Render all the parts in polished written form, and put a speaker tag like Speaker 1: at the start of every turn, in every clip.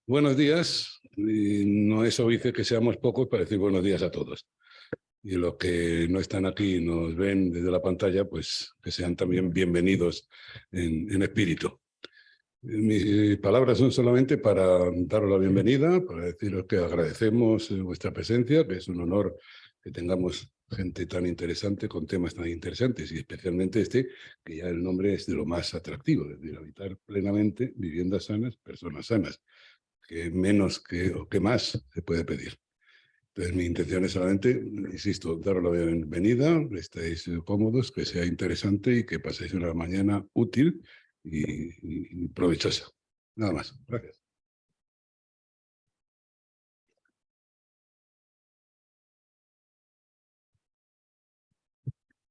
Speaker 1: Buenos días. Y no es obvio que seamos pocos para decir buenos días a todos. Y los que no están aquí y nos ven desde la pantalla, pues que sean también bienvenidos en espíritu. Mis palabras son solamente para daros la bienvenida, para deciros que agradecemos vuestra presencia, que es un honor que tengamos gente tan interesante con temas tan interesantes y especialmente este, que ya el nombre es de lo más atractivo, es decir, habitar plenamente viviendas sanas, personas sanas, que menos o que más se puede pedir. Entonces, mi intención es solamente, insisto, daros la bienvenida, estéis cómodos, que sea interesante y que paséis una mañana útil y provechosa. Nada más. Gracias.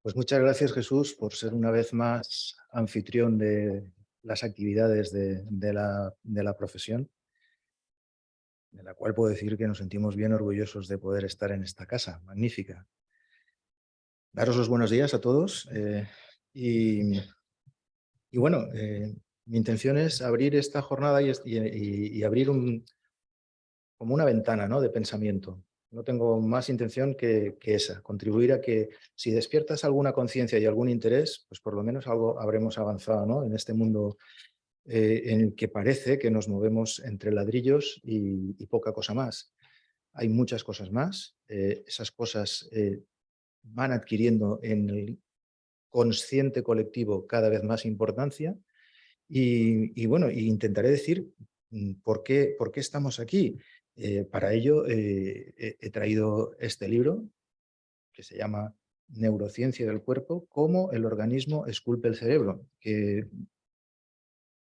Speaker 2: Pues muchas gracias, Jesús, por ser una vez más anfitrión de las actividades de la profesión, de la cual puedo decir que nos sentimos bien orgullosos de poder estar en esta casa magnífica. Daros los buenos días a todos y bueno, mi intención es abrir esta jornada y abrir como una ventana, ¿no?, de pensamiento. No tengo más intención que esa, contribuir a que si despiertas alguna conciencia y algún interés, pues por lo menos algo habremos avanzado, ¿no?, en este mundo en el que parece que nos movemos entre ladrillos y poca cosa más. Hay muchas cosas más. Esas cosas van adquiriendo en el consciente colectivo cada vez más importancia y bueno, intentaré decir por qué estamos aquí. Para ello he traído este libro que se llama Neurociencia del cuerpo, cómo el organismo esculpe el cerebro, que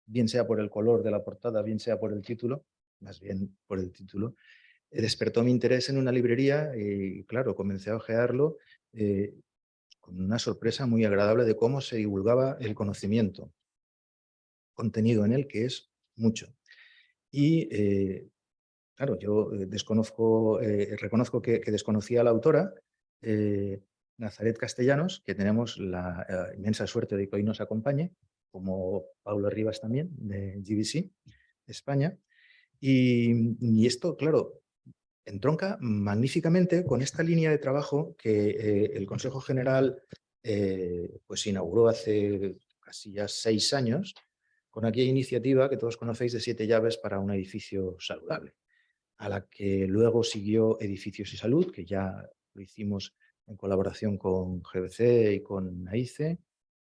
Speaker 2: bien sea por el color de la portada, bien sea por el título, más bien por el título, despertó mi interés en una librería y claro, comencé a ojearlo con una sorpresa muy agradable de cómo se divulgaba el conocimiento contenido en él, que es mucho. Y claro, yo reconozco que desconocía a la autora, Nazaret Castellanos, que tenemos la inmensa suerte de que hoy nos acompañe, como Paulo Rivas también, de GBC España. Y esto, claro, entronca magníficamente con esta línea de trabajo que el Consejo General pues inauguró hace casi ya 6 años, con aquella iniciativa que todos conocéis de 7 llaves para un edificio saludable, a la que luego siguió Edificios y Salud, que ya lo hicimos en colaboración con GBC y con AICE,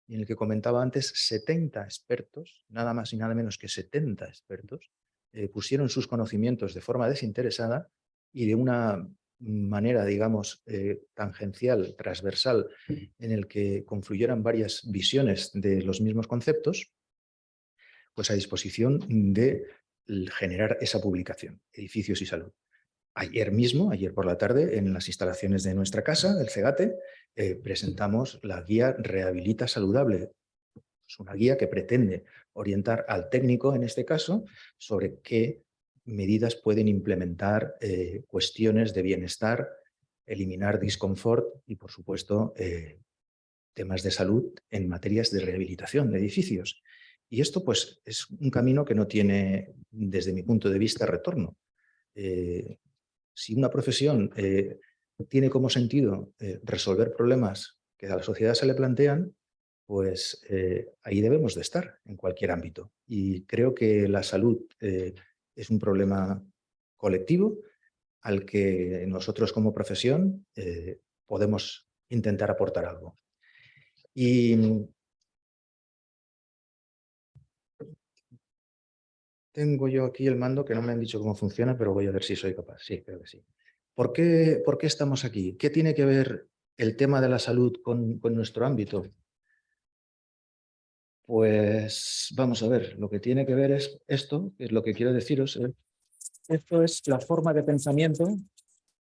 Speaker 2: y en el que comentaba antes, 70 expertos, nada más y nada menos que 70 expertos, pusieron sus conocimientos de forma desinteresada y de una manera, digamos, tangencial, transversal, en el que confluyeran varias visiones de los mismos conceptos, pues a disposición de generar esa publicación, Edificios y Salud. Ayer por la tarde, en las instalaciones de nuestra casa, el CEGATE, presentamos la guía Rehabilita Saludable. Es una guía que pretende orientar al técnico, en este caso, sobre qué medidas pueden implementar cuestiones de bienestar, eliminar disconfort y, por supuesto, temas de salud en materias de rehabilitación de edificios. Y esto, pues, es un camino que no tiene, desde mi punto de vista, retorno. Si una profesión tiene como sentido resolver problemas que a la sociedad se le plantean, pues ahí debemos de estar, en cualquier ámbito. Y creo que la salud es un problema colectivo al que nosotros como profesión podemos intentar aportar algo. Y tengo yo aquí el mando, que no me han dicho cómo funciona, pero voy a ver si soy capaz. Sí, creo que sí. ¿Por qué estamos aquí? ¿Qué tiene que ver el tema de la salud con nuestro ámbito? Pues vamos a ver, lo que tiene que ver es esto, que es lo que quiero deciros. Esto es la forma de pensamiento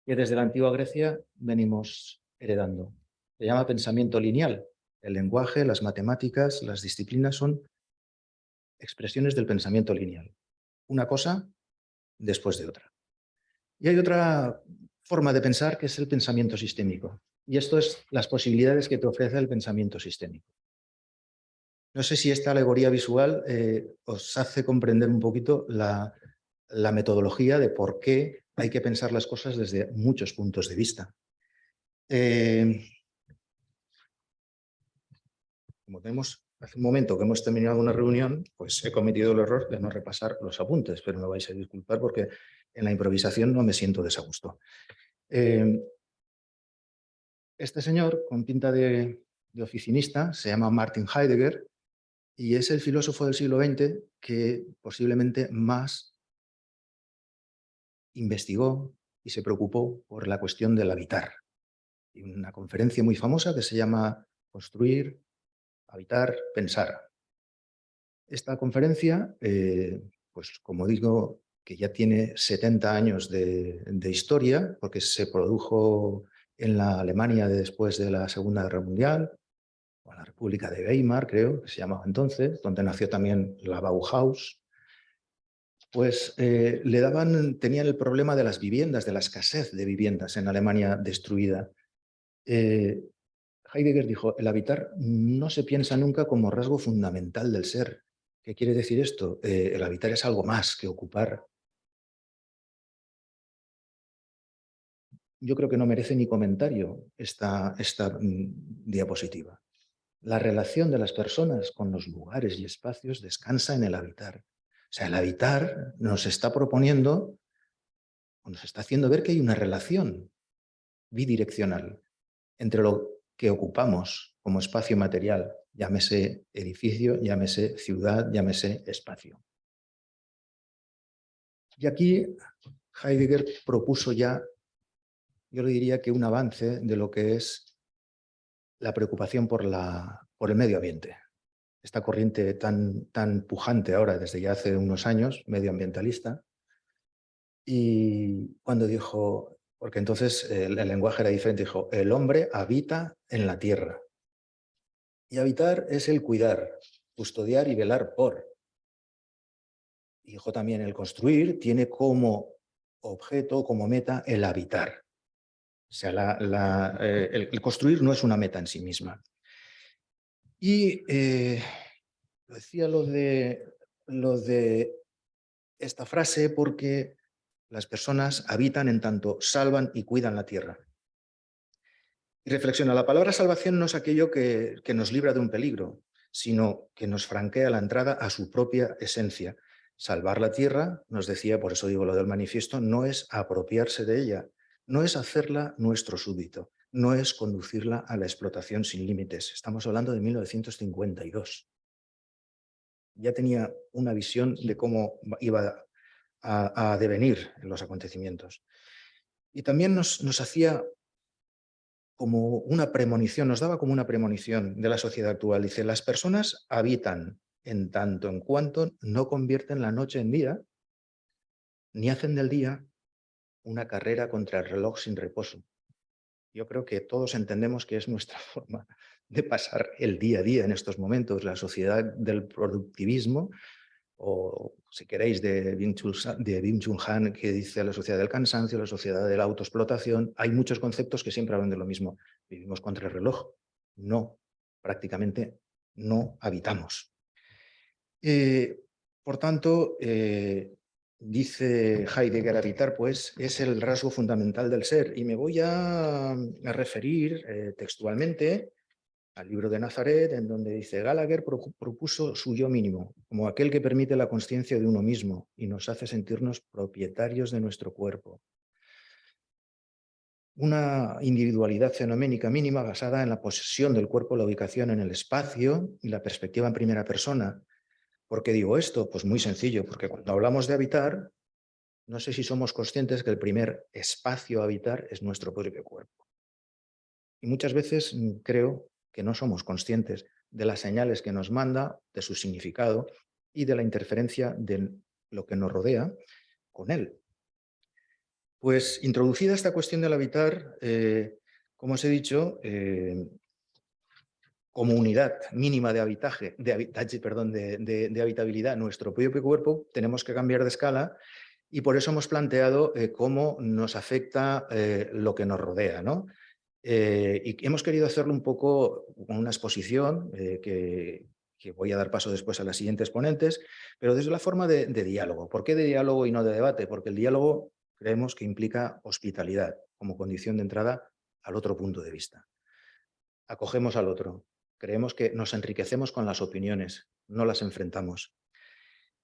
Speaker 2: que desde la antigua Grecia venimos heredando. Se llama pensamiento lineal. El lenguaje, las matemáticas, las disciplinas son expresiones del pensamiento lineal. Una cosa después de otra. Y hay otra forma de pensar que es el pensamiento sistémico. Y esto es las posibilidades que te ofrece el pensamiento sistémico. No sé si esta alegoría visual os hace comprender un poquito la la metodología de por qué hay que pensar las cosas desde muchos puntos de vista. Como vemos, hace un momento que hemos terminado una reunión, pues he cometido el error de no repasar los apuntes, pero me vais a disculpar porque en la improvisación no me siento desagusto. Este señor, con pinta de oficinista, se llama Martin Heidegger y es el filósofo del siglo XX que posiblemente más investigó y se preocupó por la cuestión del habitar. Y una conferencia muy famosa que se llama Construir, Habitar, Pensar. Esta conferencia, pues como digo, que ya tiene 70 años de historia, porque se produjo en la Alemania después de la Segunda Guerra Mundial, o en la República de Weimar, creo, que se llamaba entonces, donde nació también la Bauhaus, pues tenían el problema de las viviendas, de la escasez de viviendas en Alemania destruida. Heidegger dijo, el habitar no se piensa nunca como rasgo fundamental del ser. ¿Qué quiere decir esto? El habitar es algo más que ocupar. Yo creo que no merece ni comentario esta diapositiva. La relación de las personas con los lugares y espacios descansa en el habitar. O sea, el habitar nos está proponiendo, o nos está haciendo ver que hay una relación bidireccional entre lo que ocupamos como espacio material, llámese edificio, llámese ciudad, llámese espacio. Y aquí Heidegger propuso ya, yo le diría que un avance de lo que es la preocupación por el medio ambiente. Esta corriente tan pujante ahora, desde ya hace unos años, medioambientalista, y cuando dijo, porque entonces el lenguaje era diferente, dijo, el hombre habita en la tierra. Y habitar es el cuidar, custodiar y velar por. Y dijo también, el construir tiene como objeto, como meta, el habitar. O sea, el construir no es una meta en sí misma. Y decía lo de esta frase porque las personas habitan en tanto salvan y cuidan la tierra. Y reflexiona, la palabra salvación no es aquello que nos libra de un peligro, sino que nos franquea la entrada a su propia esencia. Salvar la tierra, nos decía, por eso digo lo del manifiesto, no es apropiarse de ella, no es hacerla nuestro súbdito, no es conducirla a la explotación sin límites. Estamos hablando de 1952. Ya tenía una visión de cómo iba a devenir en los acontecimientos. Y también nos hacía como una premonición, nos daba como una premonición de la sociedad actual. Dice, las personas habitan en tanto en cuanto no convierten la noche en día, ni hacen del día una carrera contra el reloj sin reposo. Yo creo que todos entendemos que es nuestra forma de pasar el día a día en estos momentos, la sociedad del productivismo, o si queréis de Byung-Chul Han, que dice la sociedad del cansancio, la sociedad de la autoexplotación. Hay muchos conceptos que siempre hablan de lo mismo. Vivimos contra el reloj. No, prácticamente no habitamos. Por tanto, dice Heidegger, habitar pues es el rasgo fundamental del ser. Y me voy a referir textualmente al libro de Nazaret, en donde dice, Gallagher propuso su yo mínimo, como aquel que permite la consciencia de uno mismo y nos hace sentirnos propietarios de nuestro cuerpo. Una individualidad fenoménica mínima basada en la posesión del cuerpo, la ubicación en el espacio y la perspectiva en primera persona. ¿Por qué digo esto? Pues muy sencillo, porque cuando hablamos de habitar, no sé si somos conscientes que el primer espacio a habitar es nuestro propio cuerpo. Y muchas veces creo que no somos conscientes de las señales que nos manda, de su significado y de la interferencia de lo que nos rodea con él. Pues introducida esta cuestión del habitar, como os he dicho, como unidad mínima de habitabilidad, nuestro propio cuerpo, tenemos que cambiar de escala y por eso hemos planteado cómo nos afecta lo que nos rodea, ¿no? Y hemos querido hacerlo un poco con una exposición que que voy a dar paso después a las siguientes ponentes, pero desde la forma de diálogo. ¿Por qué de diálogo y no de debate? Porque el diálogo creemos que implica hospitalidad como condición de entrada al otro punto de vista. Acogemos al otro. Creemos que nos enriquecemos con las opiniones, no las enfrentamos.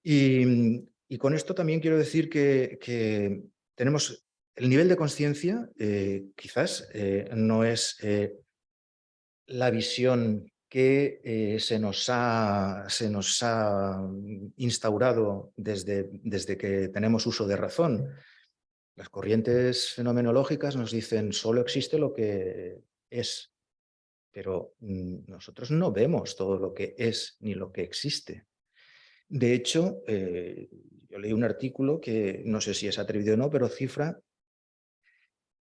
Speaker 2: Y con esto también quiero decir que tenemos el nivel de conciencia, quizás no es la visión que se nos ha instaurado desde que tenemos uso de razón. Las corrientes fenomenológicas nos dicen solo existe lo que es, pero nosotros no vemos todo lo que es ni lo que existe. De hecho, yo leí un artículo que no sé si es atrevido o no, pero cifra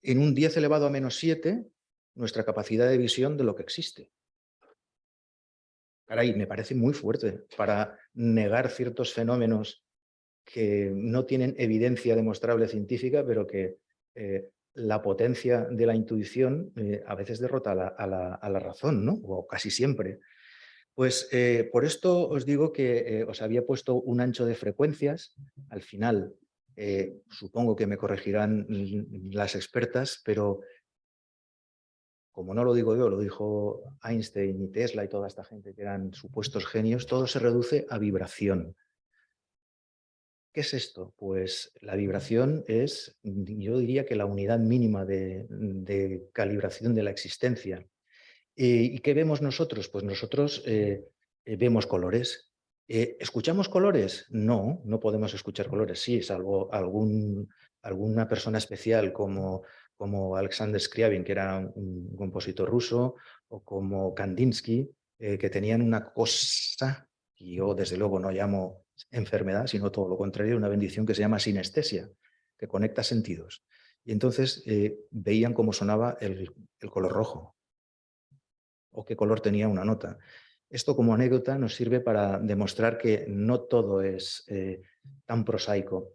Speaker 2: en un 10 elevado a menos 7 nuestra capacidad de visión de lo que existe. Caray, me parece muy fuerte para negar ciertos fenómenos que no tienen evidencia demostrable científica, pero que la potencia de la intuición a veces derrota a la razón, ¿no? O casi siempre. Pues por esto os digo que os había puesto un ancho de frecuencias. Al final, supongo que me corregirán las expertas, pero como no lo digo yo, lo dijo Einstein y Tesla y toda esta gente que eran supuestos genios, todo se reduce a vibración. ¿Qué es esto? Pues la vibración es, yo diría que la unidad mínima de calibración de la existencia. ¿Y qué vemos nosotros? Pues nosotros vemos colores. ¿Escuchamos colores? No, no podemos escuchar colores. Sí, salvo alguna persona especial como Alexander Scriabin, que era un compositor ruso, o como Kandinsky, que tenían una cosa, y yo desde luego no llamo enfermedad, sino todo lo contrario, una bendición que se llama sinestesia, que conecta sentidos. Y entonces veían cómo sonaba el color rojo, o qué color tenía una nota. Esto como anécdota nos sirve para demostrar que no todo es tan prosaico.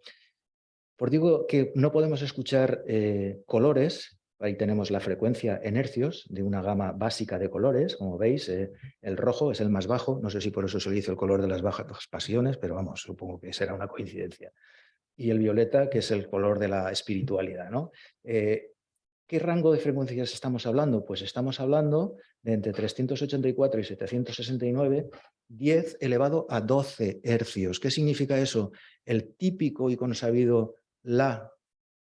Speaker 2: Por digo que no podemos escuchar colores, ahí tenemos la frecuencia en hercios de una gama básica de colores, como veis, el rojo es el más bajo, no sé si por eso se le hizo el color de las bajas pasiones, pero vamos, supongo que será una coincidencia. Y el violeta, que es el color de la espiritualidad, ¿no? ¿Qué rango de frecuencias estamos hablando? Pues estamos hablando de entre 384 y 769, 10 elevado a 12 hercios. ¿Qué significa eso? El típico y consabido La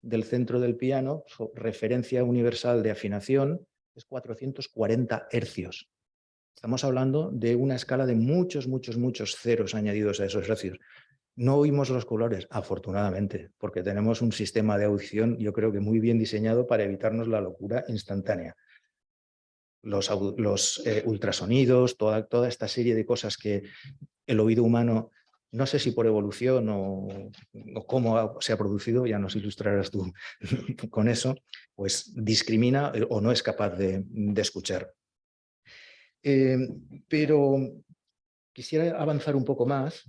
Speaker 2: del centro del piano, referencia universal de afinación, es 440 hercios. Estamos hablando de una escala de muchos, muchos, muchos ceros añadidos a esos hercios. No oímos los colores, afortunadamente, porque tenemos un sistema de audición, yo creo que muy bien diseñado para evitarnos la locura instantánea. Los ultrasonidos, toda esta serie de cosas que el oído humano, no sé si por evolución o cómo se ha producido, ya nos ilustrarás tú con eso, pues discrimina o no es capaz de escuchar. Pero quisiera avanzar un poco más.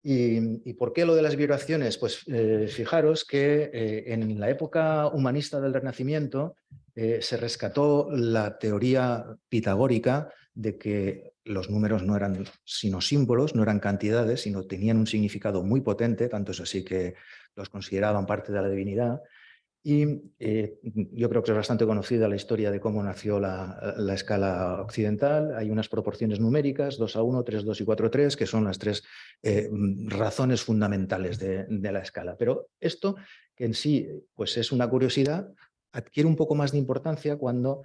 Speaker 2: ¿Y por qué lo de las vibraciones? Pues fijaros que en la época humanista del Renacimiento se rescató la teoría pitagórica de que los números no eran sino símbolos, no eran cantidades, sino tenían un significado muy potente, tanto es así que los consideraban parte de la divinidad. Y yo creo que es bastante conocida la historia de cómo nació la escala occidental. Hay unas proporciones numéricas, 2:1, 3:2 y 4:3, que son las tres razones fundamentales de la escala. Pero esto, que en sí pues es una curiosidad, adquiere un poco más de importancia cuando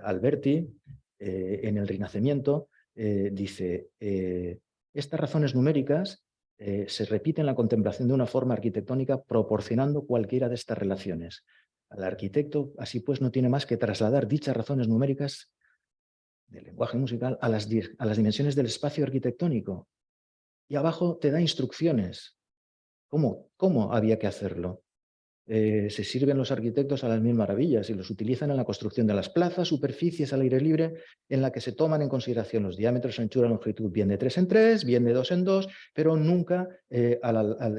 Speaker 2: Alberti, en el Renacimiento, dice, estas razones numéricas se repite en la contemplación de una forma arquitectónica proporcionando cualquiera de estas relaciones. Al arquitecto, así pues, no tiene más que trasladar dichas razones numéricas del lenguaje musical a las dimensiones del espacio arquitectónico. Y abajo te da instrucciones. ¿Cómo había que hacerlo? Se sirven los arquitectos a las mil maravillas y los utilizan en la construcción de las plazas, superficies al aire libre, en la que se toman en consideración los diámetros, anchura, longitud, bien de 3 en 3, bien de 2 en 2, pero nunca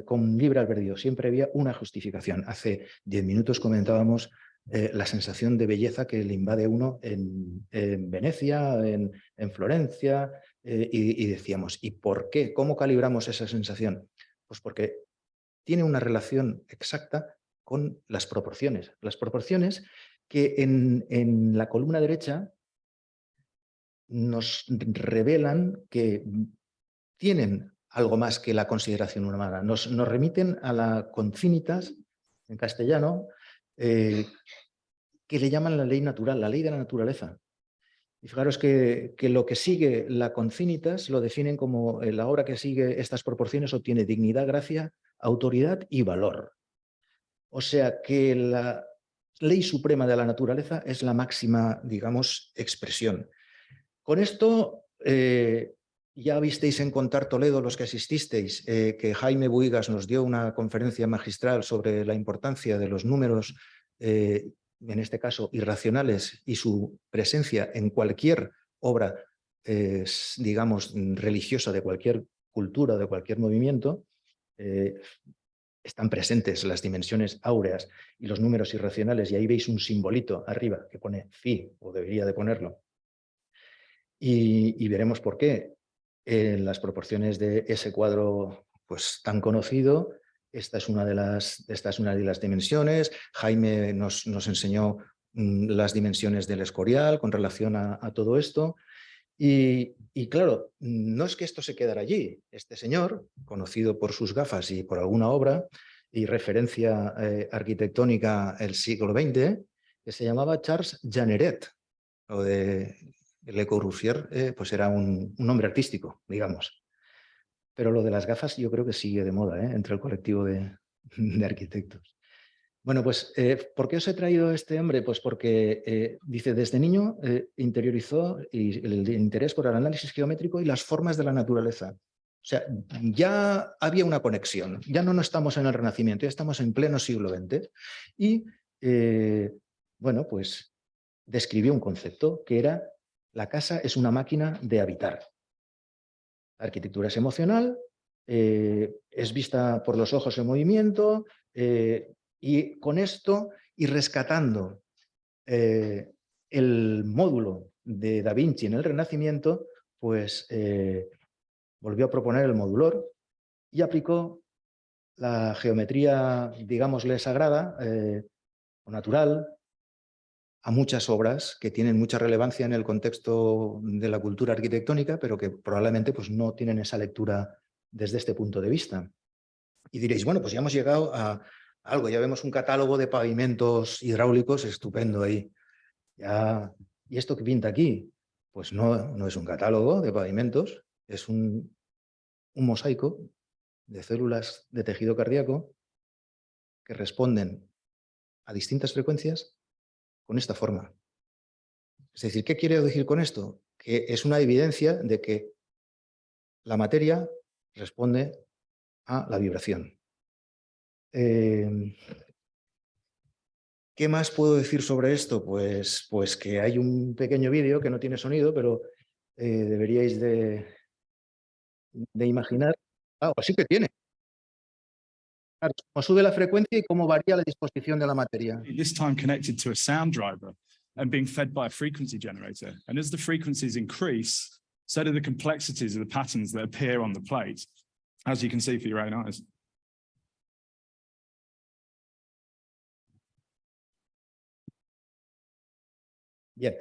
Speaker 2: con libre albedrío. Siempre había una justificación. Hace 10 minutos comentábamos la sensación de belleza que le invade uno en Venecia, en Florencia, y decíamos, ¿y por qué? ¿Cómo calibramos esa sensación? Pues porque tiene una relación exacta con las proporciones. Las proporciones que en la columna derecha nos revelan que tienen algo más que la consideración humana. Nos remiten a la concinitas, en castellano, que le llaman la ley natural, la ley de la naturaleza. Y fijaros que lo que sigue la concinitas lo definen como la obra que sigue estas proporciones obtiene dignidad, gracia, autoridad y valor. O sea que la ley suprema de la naturaleza es la máxima, digamos, expresión. Con esto ya visteis en Contar Toledo, los que asististeis, que Jaime Buigas nos dio una conferencia magistral sobre la importancia de los números, en este caso irracionales, y su presencia en cualquier obra, digamos, religiosa de cualquier cultura, de cualquier movimiento. Están presentes las dimensiones áureas y los números irracionales, y ahí veis un simbolito arriba que pone phi, o debería de ponerlo. Y veremos por qué. En las proporciones de ese cuadro pues, tan conocido, esta es una de las dimensiones. Jaime nos enseñó las dimensiones del Escorial con relación a todo esto. Y claro, no es que esto se quedara allí. Este señor, conocido por sus gafas y por alguna obra y referencia arquitectónica del siglo XX, que se llamaba Charles Jeanneret, o de Le Corbusier, pues era un nombre artístico, digamos. Pero lo de las gafas yo creo que sigue de moda entre el colectivo de arquitectos. Bueno, pues, ¿por qué os he traído a este hombre? Pues porque, dice, desde niño interiorizó el interés por el análisis geométrico y las formas de la naturaleza. O sea, ya había una conexión, ya no estamos en el Renacimiento, ya estamos en pleno siglo XX. Y, bueno, pues describió un concepto que era: la casa es una máquina de habitar. La arquitectura es emocional, es vista por los ojos en movimiento, y con esto, y rescatando el módulo de Da Vinci en el Renacimiento, pues volvió a proponer el modulor y aplicó la geometría, digámosle, sagrada o natural a muchas obras que tienen mucha relevancia en el contexto de la cultura arquitectónica, pero que probablemente pues, no tienen esa lectura desde este punto de vista. Y diréis, bueno, pues ya hemos llegado a algo, ya vemos un catálogo de pavimentos hidráulicos estupendo ahí. Ya, ¿y esto qué pinta aquí? Pues no es un catálogo de pavimentos, es un mosaico de células de tejido cardíaco que responden a distintas frecuencias con esta forma. Es decir, ¿qué quiero decir con esto? Que es una evidencia de que la materia responde a la vibración. ¿Qué más puedo decir sobre esto? Pues que hay un pequeño vídeo que no tiene sonido, pero deberíais de imaginar. Ah, sí que tiene. Claro, cómo sube la frecuencia y cómo varía la disposición de la materia.
Speaker 3: This time connected to a sound driver and being fed by a frequency generator. And as the frequencies increase, so do the complexities of the patterns that appear on the plate, as you can see for your own eyes.
Speaker 2: Bien,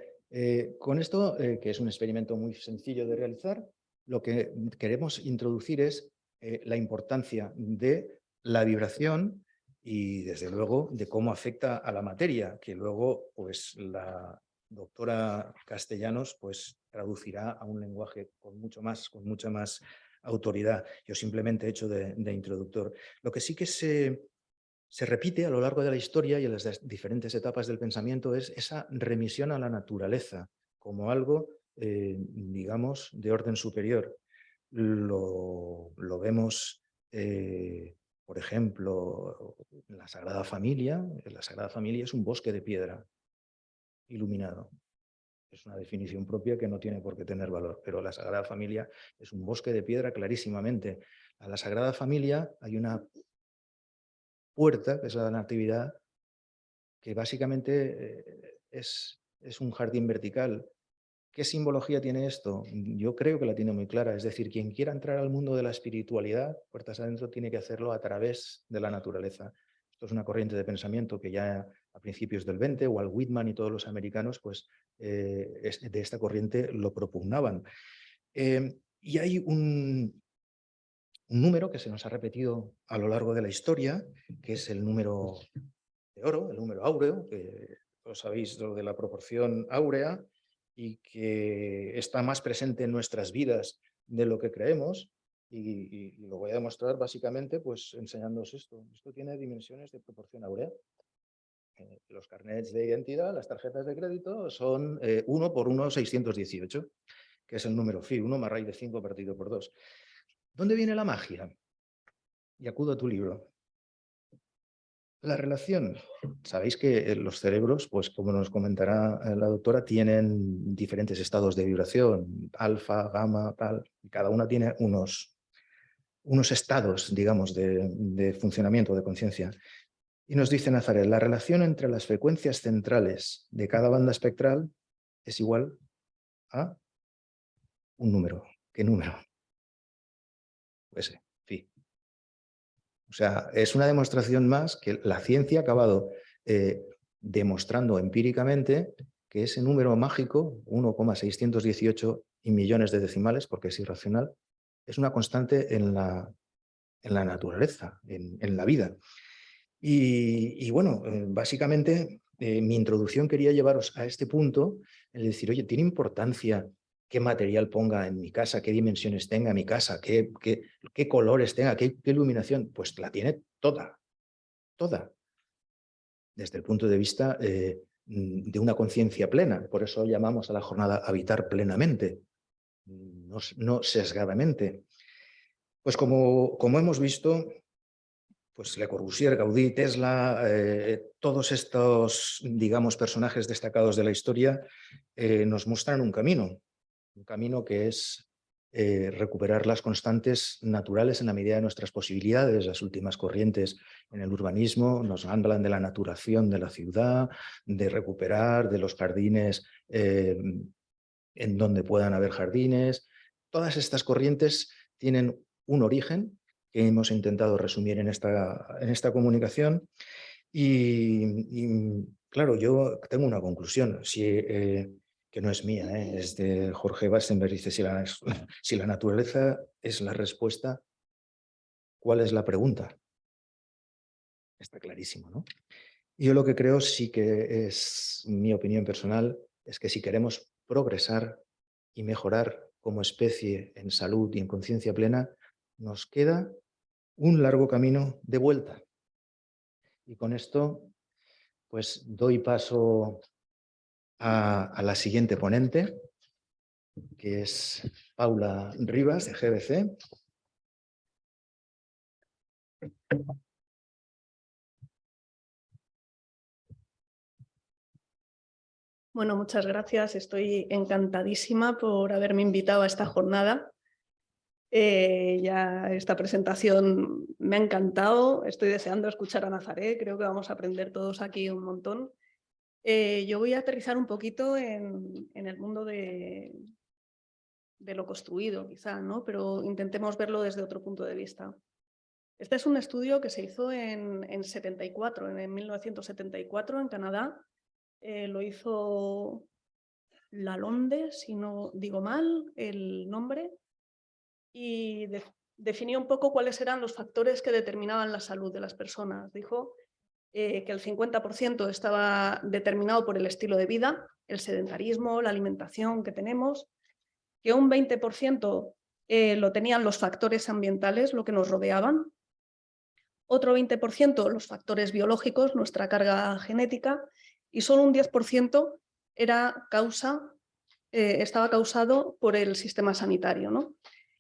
Speaker 2: con esto, que es un experimento muy sencillo de realizar, lo que queremos introducir es la importancia de la vibración y, desde luego, de cómo afecta a la materia, que luego pues, la doctora Castellanos pues, traducirá a un lenguaje con mucha más autoridad. Yo simplemente he hecho de introductor. Lo que sí que se repite a lo largo de la historia y en las diferentes etapas del pensamiento es esa remisión a la naturaleza como algo, digamos, de orden superior. Lo vemos, por ejemplo, en la Sagrada Familia. La Sagrada Familia es un bosque de piedra iluminado. Es una definición propia que no tiene por qué tener valor, pero la Sagrada Familia es un bosque de piedra clarísimamente. A la Sagrada Familia hay una puerta, que es la Natividad, que básicamente es un jardín vertical ¿Qué simbología tiene esto? Yo creo que la tiene muy clara. Es decir, quien quiera entrar al mundo de la espiritualidad, puertas adentro, tiene que hacerlo a través de la naturaleza. Esto es una corriente de pensamiento que ya a principios del 20, Walt Whitman y todos los americanos, pues de esta corriente lo propugnaban. Y hay un número que se nos ha repetido a lo largo de la historia, que es el número de oro, el número áureo, que todos sabéis lo de la proporción áurea, y que está más presente en nuestras vidas de lo que creemos, y lo voy a demostrar básicamente pues enseñándoos esto. Esto tiene dimensiones de proporción áurea. Los carnets de identidad, las tarjetas de crédito, son 1 por 1, 618, que es el número phi, 1 más raíz de 5 partido por 2. ¿Dónde viene la magia? Y acudo a tu libro. La relación. Sabéis que los cerebros, pues como nos comentará la doctora, tienen diferentes estados de vibración, alfa, gamma, tal, y cada una tiene unos estados, digamos, de funcionamiento, de conciencia. Y nos dice Nazaret, la relación entre las frecuencias centrales de cada banda espectral es igual a un número. ¿Qué número? Ese, phi. O sea, es una demostración más que la ciencia ha acabado demostrando empíricamente que ese número mágico, 1,618 y millones de decimales, porque es irracional, es una constante en la naturaleza, en la vida. Y bueno, básicamente mi introducción quería llevaros a este punto, el decir, oye, ¿tiene importancia qué material ponga en mi casa, qué dimensiones tenga mi casa, qué colores tenga, qué iluminación? Pues la tiene toda, toda, desde el punto de vista de una conciencia plena. Por eso llamamos a la jornada habitar plenamente, no sesgadamente. Pues como hemos visto, pues Le Corbusier, Gaudí, Tesla, todos estos, digamos, personajes destacados de la historia nos muestran un camino que es recuperar las constantes naturales en la medida de nuestras posibilidades. Las últimas corrientes en el urbanismo nos hablan de la naturación de la ciudad, de recuperar de los jardines en donde puedan haber jardines. Todas estas corrientes tienen un origen que hemos intentado resumir en esta comunicación. Y claro, yo tengo una conclusión, que no es mía, es de Jorge Weisenberg. Dice, si la naturaleza es la respuesta, ¿cuál es la pregunta? Está clarísimo, ¿no? Y yo lo que creo, sí que es mi opinión personal, es que si queremos progresar y mejorar como especie en salud y en conciencia plena, nos queda un largo camino de vuelta. Y con esto, pues doy paso a la siguiente ponente, que es Paula Rivas, de GBC.
Speaker 4: Bueno, muchas gracias. Estoy encantadísima por haberme invitado a esta jornada. Ya esta presentación me ha encantado. Estoy deseando escuchar a Nazaret. Creo que vamos a aprender todos aquí un montón. Yo voy a aterrizar un poquito en el mundo de lo construido, quizá, ¿no? Pero intentemos verlo desde otro punto de vista. Este es un estudio que se hizo en 1974 en Canadá. Lo hizo Lalonde, si no digo mal el nombre, y definió un poco cuáles eran los factores que determinaban la salud de las personas. Dijo que el 50% estaba determinado por el estilo de vida, el sedentarismo, la alimentación que tenemos, que un 20% lo tenían los factores ambientales, lo que nos rodeaban, otro 20% los factores biológicos, nuestra carga genética, y solo un 10% estaba causado por el sistema sanitario, ¿no?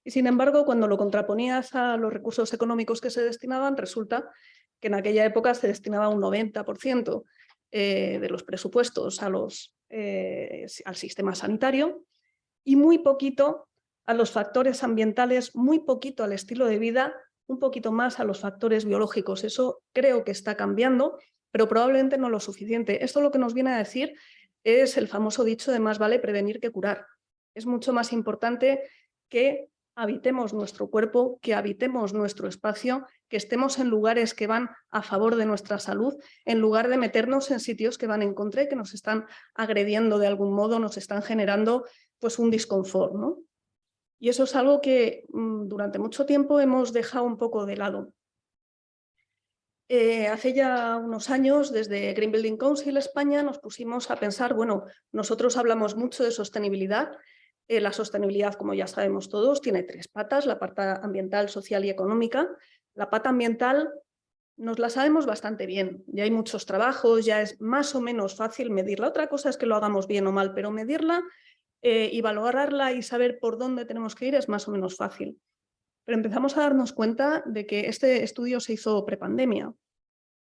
Speaker 4: Y sin embargo, cuando lo contraponías a los recursos económicos que se destinaban, resulta que en aquella época se destinaba un 90% de los presupuestos al sistema sanitario y muy poquito a los factores ambientales, muy poquito al estilo de vida, un poquito más a los factores biológicos. Eso creo que está cambiando, pero probablemente no lo suficiente. Esto lo que nos viene a decir es el famoso dicho de más vale prevenir que curar. Es mucho más importante que habitemos nuestro cuerpo, que habitemos nuestro espacio, que estemos en lugares que van a favor de nuestra salud, en lugar de meternos en sitios que van en contra y que nos están agrediendo de algún modo, nos están generando pues un disconfort, ¿no? Y eso es algo que durante mucho tiempo hemos dejado un poco de lado. Hace ya unos años, desde Green Building Council España, nos pusimos a pensar, bueno, nosotros hablamos mucho de sostenibilidad. La sostenibilidad, como ya sabemos todos, tiene 3 patas, la pata ambiental, social y económica. La pata ambiental nos la sabemos bastante bien, ya hay muchos trabajos, ya es más o menos fácil medirla. Otra cosa es que lo hagamos bien o mal, pero medirla y valorarla y saber por dónde tenemos que ir es más o menos fácil. Pero empezamos a darnos cuenta de que este estudio se hizo prepandemia,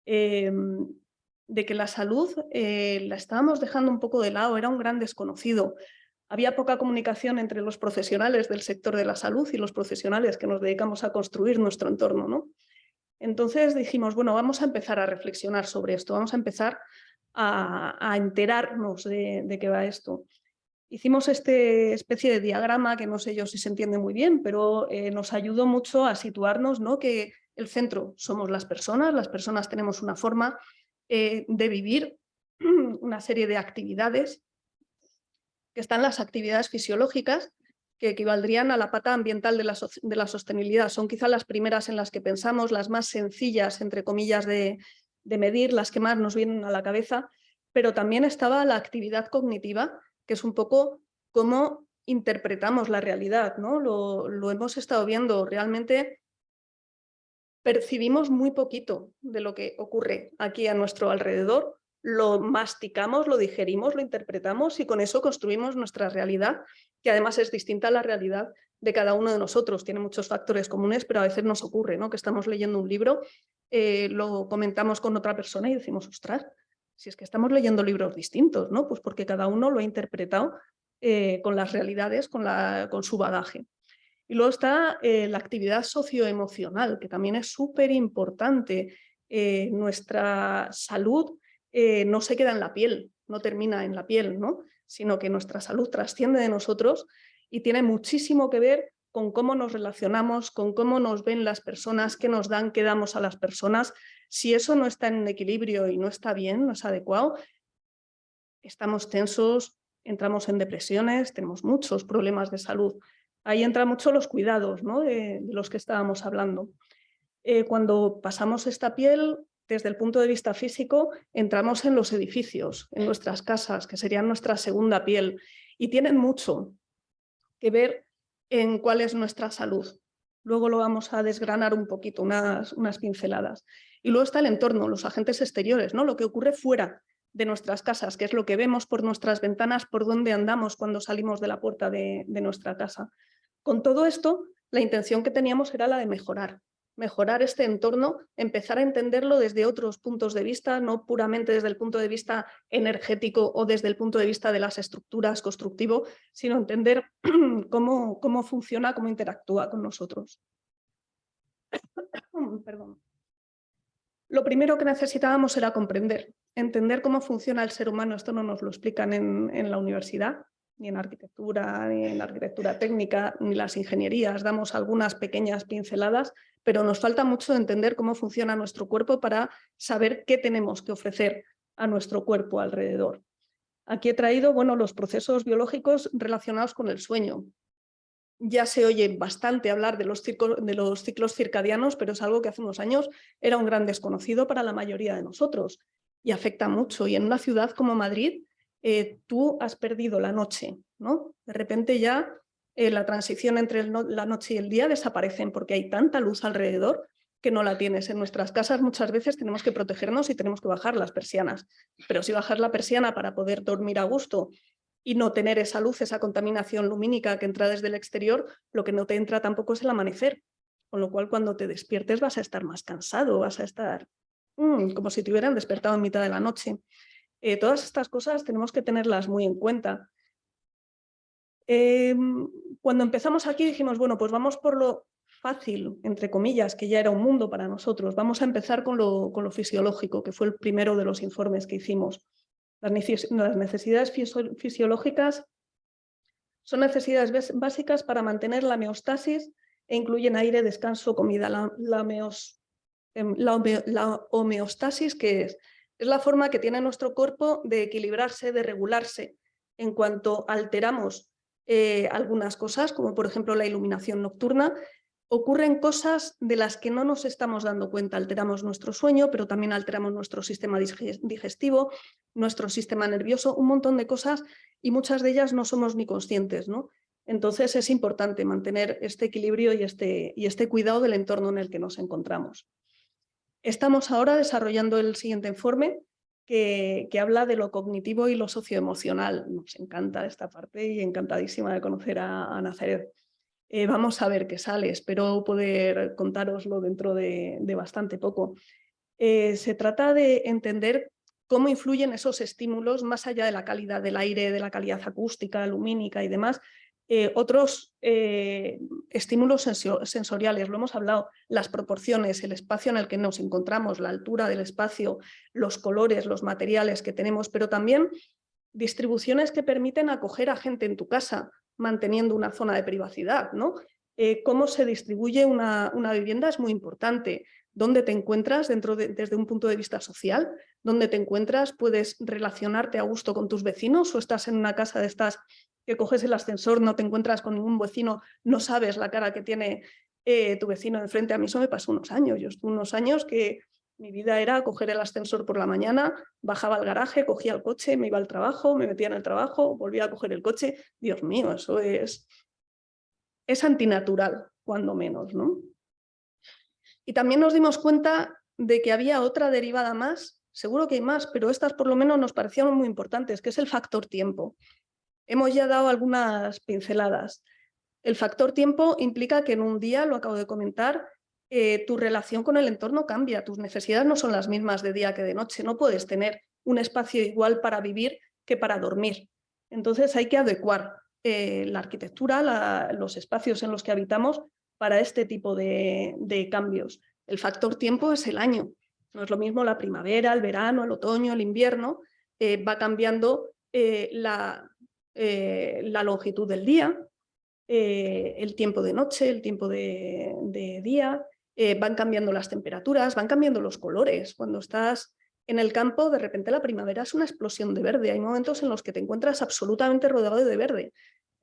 Speaker 4: de que la salud la estábamos dejando un poco de lado, era un gran desconocido. Había poca comunicación entre los profesionales del sector de la salud y los profesionales que nos dedicamos a construir nuestro entorno, ¿no? Entonces dijimos, bueno, vamos a empezar a reflexionar sobre esto, vamos a empezar a enterarnos de qué va esto. Hicimos esta especie de diagrama que no sé yo si se entiende muy bien, pero nos ayudó mucho a situarnos, ¿no? Que el centro somos las personas tenemos una forma de vivir, una serie de actividades, que están las actividades fisiológicas, que equivaldrían a la pata ambiental de la sostenibilidad. Son quizá las primeras en las que pensamos, las más sencillas, entre comillas, de medir, las que más nos vienen a la cabeza, pero también estaba la actividad cognitiva, que es un poco cómo interpretamos la realidad, ¿no? Lo hemos estado viendo, realmente percibimos muy poquito de lo que ocurre aquí a nuestro alrededor, lo masticamos, lo digerimos, lo interpretamos y con eso construimos nuestra realidad, que además es distinta a la realidad de cada uno de nosotros. Tiene muchos factores comunes, pero a veces nos ocurre, ¿no? Que estamos leyendo un libro, lo comentamos con otra persona y decimos, ostras, si es que estamos leyendo libros distintos, ¿no? Pues porque cada uno lo ha interpretado con las realidades, con su bagaje. Y luego está la actividad socioemocional, que también es súper importante. Nuestra salud no se queda en la piel, no termina en la piel, ¿no? Sino que nuestra salud trasciende de nosotros y tiene muchísimo que ver con cómo nos relacionamos, con cómo nos ven las personas, qué nos dan, qué damos a las personas. Si eso no está en equilibrio y no está bien, no es adecuado, estamos tensos, entramos en depresiones, tenemos muchos problemas de salud. Ahí entran mucho los cuidados, ¿no? de los que estábamos hablando. Cuando pasamos esta piel, desde el punto de vista físico, entramos en los edificios, en nuestras casas, que serían nuestra segunda piel, y tienen mucho que ver en cuál es nuestra salud. Luego lo vamos a desgranar un poquito, unas pinceladas. Y luego está el entorno, los agentes exteriores, ¿no? Lo que ocurre fuera de nuestras casas, que es lo que vemos por nuestras ventanas, por dónde andamos cuando salimos de la puerta de nuestra casa. Con todo esto, la intención que teníamos era la de mejorar este entorno, empezar a entenderlo desde otros puntos de vista, no puramente desde el punto de vista energético o desde el punto de vista de las estructuras constructivo, sino entender cómo funciona, cómo interactúa con nosotros. Perdón. Lo primero que necesitábamos era entender cómo funciona el ser humano. Esto no nos lo explican en la universidad, ni en arquitectura, ni en arquitectura técnica, ni las ingenierías. Damos algunas pequeñas pinceladas, pero nos falta mucho entender cómo funciona nuestro cuerpo para saber qué tenemos que ofrecer a nuestro cuerpo alrededor. Aquí he traído, bueno, los procesos biológicos relacionados con el sueño. Ya se oye bastante hablar de los ciclos circadianos, pero es algo que hace unos años era un gran desconocido para la mayoría de nosotros y afecta mucho. Y en una ciudad como Madrid, tú has perdido la noche, ¿no? De repente ya la transición entre la noche y el día desaparecen porque hay tanta luz alrededor que no la tienes. En nuestras casas muchas veces tenemos que protegernos y tenemos que bajar las persianas, pero si bajas la persiana para poder dormir a gusto y no tener esa luz, esa contaminación lumínica que entra desde el exterior, lo que no te entra tampoco es el amanecer, con lo cual cuando te despiertes vas a estar más cansado, vas a estar como si te hubieran despertado en mitad de la noche. Todas estas cosas tenemos que tenerlas muy en cuenta. Cuando empezamos aquí dijimos, bueno, pues vamos por lo fácil, entre comillas, que ya era un mundo para nosotros. Vamos a empezar con lo fisiológico, que fue el primero de los informes que hicimos. Las necesidades fisiológicas son necesidades básicas para mantener la homeostasis e incluyen aire, descanso, comida. La homeostasis, ¿qué es? Es la forma que tiene nuestro cuerpo de equilibrarse, de regularse. En cuanto alteramos algunas cosas, como por ejemplo la iluminación nocturna, ocurren cosas de las que no nos estamos dando cuenta. Alteramos nuestro sueño, pero también alteramos nuestro sistema digestivo, nuestro sistema nervioso, un montón de cosas, y muchas de ellas no somos ni conscientes, ¿no? Entonces es importante mantener este equilibrio y este cuidado del entorno en el que nos encontramos. Estamos ahora desarrollando el siguiente informe que habla de lo cognitivo y lo socioemocional. Nos encanta esta parte y encantadísima de conocer a Nazaret. Vamos a ver qué sale, espero poder contároslo dentro de bastante poco. Se trata de entender cómo influyen esos estímulos más allá de la calidad del aire, de la calidad acústica, lumínica y demás. Otros estímulos sensoriales, lo hemos hablado, las proporciones, el espacio en el que nos encontramos, la altura del espacio, los colores, los materiales que tenemos, pero también distribuciones que permiten acoger a gente en tu casa, manteniendo una zona de privacidad, ¿no? Cómo se distribuye una vivienda es muy importante. ¿Dónde te encuentras desde un punto de vista social? ¿Dónde te encuentras? ¿Puedes relacionarte a gusto con tus vecinos? ¿O estás en una casa de estas que coges el ascensor, no te encuentras con ningún vecino, no sabes la cara que tiene tu vecino enfrente? A mí eso me pasó unos años. Yo estuve unos años que mi vida era coger el ascensor por la mañana, bajaba al garaje, cogía el coche, me iba al trabajo, me metía en el trabajo, volvía a coger el coche. Dios mío, eso es antinatural, cuando menos, ¿no? Y también nos dimos cuenta de que había otra derivada más, seguro que hay más, pero estas por lo menos nos parecían muy importantes, que es el factor tiempo. Hemos ya dado algunas pinceladas. El factor tiempo implica que en un día, lo acabo de comentar, tu relación con el entorno cambia, tus necesidades no son las mismas de día que de noche, no puedes tener un espacio igual para vivir que para dormir. Entonces hay que adecuar la arquitectura, los espacios en los que habitamos para este tipo de cambios. El factor tiempo es el año, no es lo mismo la primavera, el verano, el otoño, el invierno, va cambiando la longitud del día, el tiempo de noche, el tiempo de día, van cambiando las temperaturas, van cambiando los colores. Cuando estás en el campo, de repente la primavera es una explosión de verde. Hay momentos en los que te encuentras absolutamente rodeado de verde.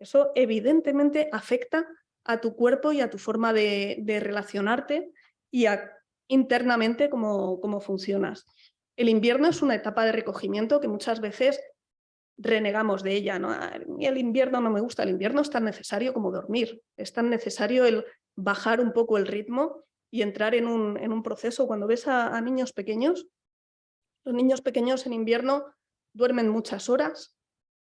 Speaker 4: Eso evidentemente afecta a tu cuerpo y a tu forma de relacionarte y internamente cómo funcionas. El invierno es una etapa de recogimiento que muchas veces renegamos de ella, ¿no? Y el invierno no me gusta, el invierno es tan necesario como dormir, es tan necesario el bajar un poco el ritmo y entrar en un proceso. Cuando ves a niños pequeños, los niños pequeños en invierno duermen muchas horas,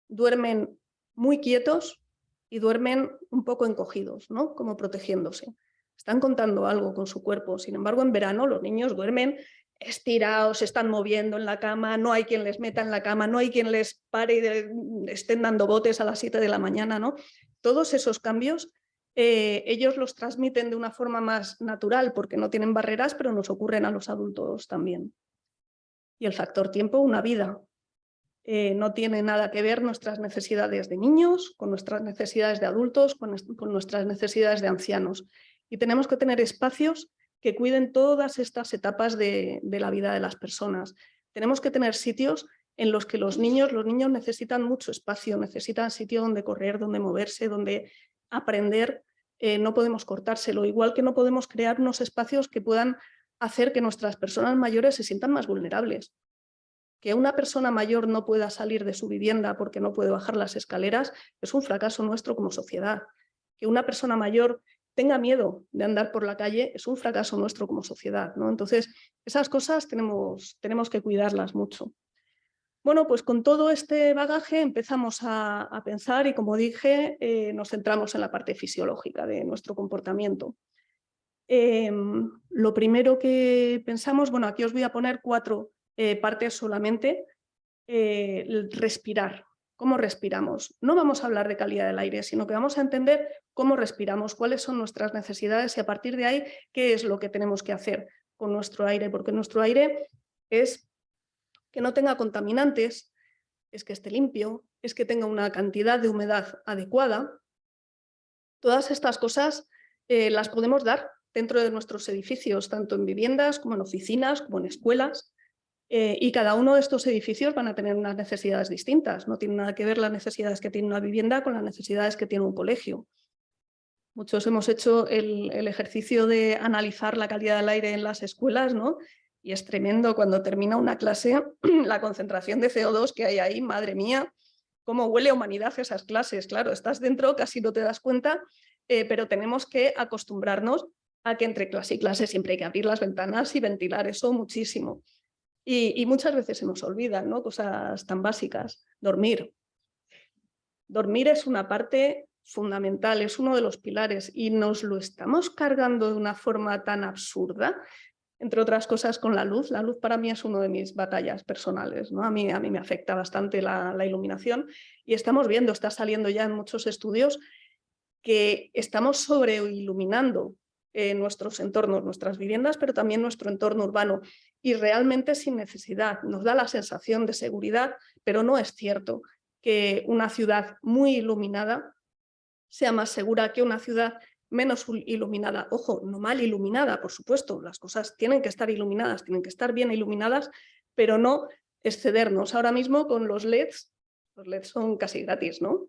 Speaker 4: duermen muy quietos y duermen un poco encogidos, ¿no? Como protegiéndose. Están contando algo con su cuerpo. Sin embargo, en verano los niños duermen estirados, se están moviendo en la cama, no hay quien les meta en la cama, no hay quien les pare y estén dando botes a las 7 de la mañana, ¿no? Todos esos cambios ellos los transmiten de una forma más natural porque no tienen barreras, pero nos ocurren a los adultos también. Y el factor tiempo, una vida. No tiene nada que ver nuestras necesidades de niños con nuestras necesidades de adultos, con nuestras necesidades de ancianos. Y tenemos que tener espacios que cuiden todas estas etapas de la vida de las personas. Tenemos que tener sitios en los que los niños necesitan mucho espacio, necesitan sitio donde correr, donde moverse, donde aprender. No podemos cortárselo, igual que no podemos crear unos espacios que puedan hacer que nuestras personas mayores se sientan más vulnerables. Que una persona mayor no pueda salir de su vivienda porque no puede bajar las escaleras es un fracaso nuestro como sociedad. Que una persona mayor tenga miedo de andar por la calle es un fracaso nuestro como sociedad, ¿no? Entonces, esas cosas tenemos que cuidarlas mucho. Bueno, pues con todo este bagaje empezamos a pensar y, como dije, nos centramos en la parte fisiológica de nuestro comportamiento. Lo primero que pensamos, bueno, aquí os voy a poner 4 partes solamente. Respirar. ¿Cómo respiramos? No vamos a hablar de calidad del aire, sino que vamos a entender cómo respiramos, cuáles son nuestras necesidades y a partir de ahí qué es lo que tenemos que hacer con nuestro aire, porque nuestro aire es que no tenga contaminantes, es que esté limpio, es que tenga una cantidad de humedad adecuada. Todas estas cosas las podemos dar dentro de nuestros edificios, tanto en viviendas como en oficinas, como en escuelas. Y cada uno de estos edificios van a tener unas necesidades distintas. No tiene nada que ver las necesidades que tiene una vivienda con las necesidades que tiene un colegio. Muchos hemos hecho el ejercicio de analizar la calidad del aire en las escuelas, ¿no? Y es tremendo cuando termina una clase la concentración de CO2 que hay ahí, madre mía, cómo huele a humanidad esas clases. Claro, estás dentro, casi no te das cuenta, pero tenemos que acostumbrarnos a que entre clase y clase siempre hay que abrir las ventanas y ventilar eso muchísimo. Y muchas veces se nos olvidan, ¿no? Cosas tan básicas. Dormir. Dormir es una parte fundamental, es uno de los pilares y nos lo estamos cargando de una forma tan absurda, entre otras cosas con la luz. La luz para mí es una de mis batallas personales, ¿no? A mí me afecta bastante la iluminación y estamos viendo, está saliendo ya en muchos estudios que estamos sobreiluminando nuestros entornos, nuestras viviendas, pero también nuestro entorno urbano y realmente sin necesidad. Nos da la sensación de seguridad, pero no es cierto que una ciudad muy iluminada sea más segura que una ciudad menos iluminada. Ojo, no mal iluminada, por supuesto, las cosas tienen que estar iluminadas, tienen que estar bien iluminadas, pero no excedernos. Ahora mismo con los LEDs son casi gratis, ¿no?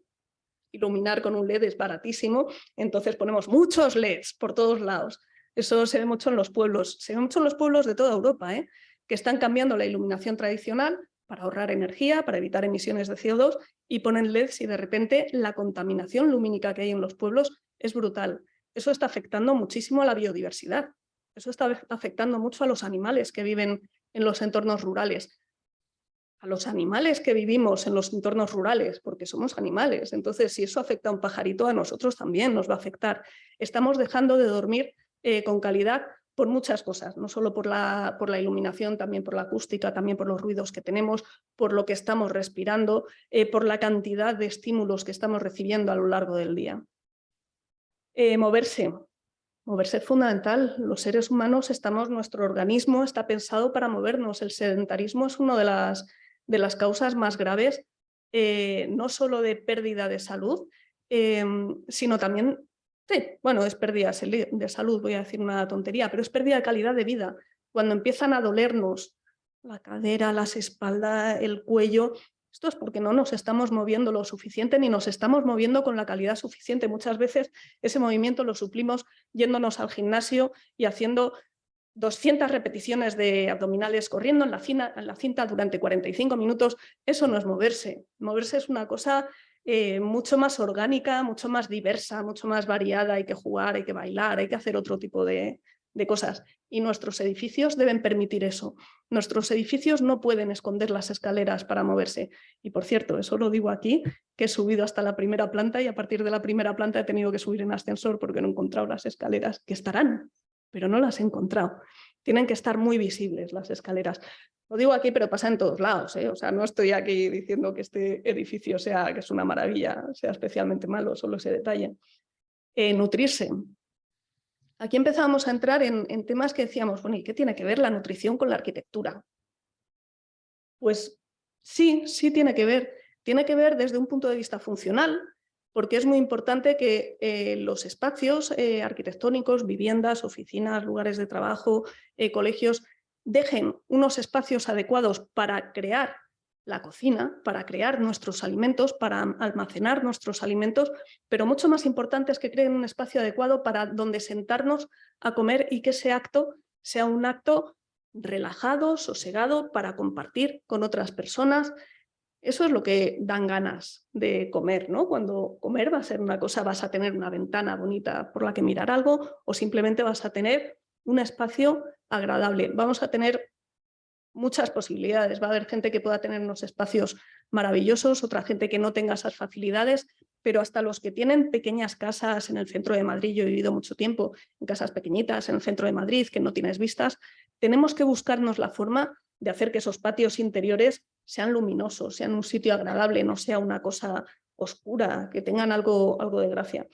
Speaker 4: Iluminar con un LED es baratísimo, entonces ponemos muchos LEDs por todos lados. Eso se ve mucho en los pueblos, se ve mucho en los pueblos de toda Europa, que están cambiando la iluminación tradicional para ahorrar energía, para evitar emisiones de CO2 y ponen LEDs y de repente la contaminación lumínica que hay en los pueblos es brutal. Eso está afectando muchísimo a la biodiversidad, eso está afectando mucho a los animales que viven en los entornos rurales. A los animales que vivimos en los entornos rurales, porque somos animales. Entonces, si eso afecta a un pajarito, a nosotros también nos va a afectar. Estamos dejando de dormir con calidad por muchas cosas, no solo por la iluminación, también por la acústica, también por los ruidos que tenemos, por lo que estamos respirando, por la cantidad de estímulos que estamos recibiendo a lo largo del día. Moverse es fundamental. Los seres humanos nuestro organismo está pensado para movernos. El sedentarismo es una de las causas más graves, no solo de pérdida de salud, sino también, es pérdida de salud, voy a decir una tontería, pero es pérdida de calidad de vida. Cuando empiezan a dolernos la cadera, las espaldas, el cuello, esto es porque no nos estamos moviendo lo suficiente ni nos estamos moviendo con la calidad suficiente. Muchas veces ese movimiento lo suplimos yéndonos al gimnasio y haciendo 200 repeticiones de abdominales corriendo en la cinta durante 45 minutos. Eso no es moverse. Moverse es una cosa mucho más orgánica, mucho más diversa, mucho más variada. Hay que jugar, hay que bailar, hay que hacer otro tipo de cosas. Y nuestros edificios deben permitir eso. Nuestros edificios no pueden esconder las escaleras para moverse. Y por cierto, eso lo digo aquí, que he subido hasta la primera planta y a partir de la primera planta he tenido que subir en ascensor porque no he encontrado las escaleras, que estarán, pero no las he encontrado. Tienen que estar muy visibles las escaleras. Lo digo aquí, pero pasa en todos lados, ¿eh? O sea, no estoy aquí diciendo que este edificio que es una maravilla, sea especialmente malo, solo ese detalle. Nutrirse. Aquí empezamos a entrar en temas que decíamos, bueno, ¿y qué tiene que ver la nutrición con la arquitectura? Pues sí tiene que ver. Tiene que ver desde un punto de vista funcional, porque es muy importante que los espacios arquitectónicos, viviendas, oficinas, lugares de trabajo, colegios, dejen unos espacios adecuados para crear la cocina, para crear nuestros alimentos, para almacenar nuestros alimentos, pero mucho más importante es que creen un espacio adecuado para donde sentarnos a comer y que ese acto sea un acto relajado, sosegado, para compartir con otras personas. Eso es lo que dan ganas de comer, ¿no? Cuando comer va a ser una cosa, vas a tener una ventana bonita por la que mirar algo o simplemente vas a tener un espacio agradable. Vamos a tener muchas posibilidades. Va a haber gente que pueda tener unos espacios maravillosos, otra gente que no tenga esas facilidades, pero hasta los que tienen pequeñas casas en el centro de Madrid, yo he vivido mucho tiempo en casas pequeñitas en el centro de Madrid que no tienes vistas, tenemos que buscarnos la forma de hacer que esos patios interiores sean luminosos, sean un sitio agradable, no sea una cosa oscura, que tengan algo de gracia.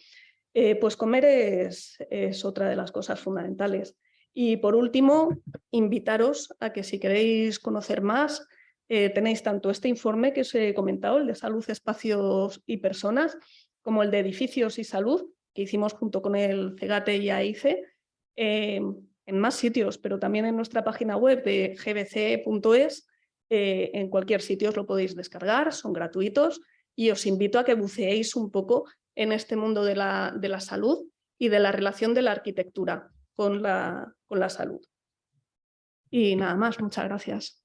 Speaker 4: Pues comer es otra de las cosas fundamentales. Y por último, invitaros a que si queréis conocer más, tenéis tanto este informe que os he comentado, el de salud, espacios y personas, como el de edificios y salud, que hicimos junto con el CEGATE y AICE, en más sitios, pero también en nuestra página web de gbce.es. En cualquier sitio os lo podéis descargar, son gratuitos, y os invito a que buceéis un poco en este mundo de la salud y de la relación de la arquitectura con la salud. Y nada más, muchas gracias.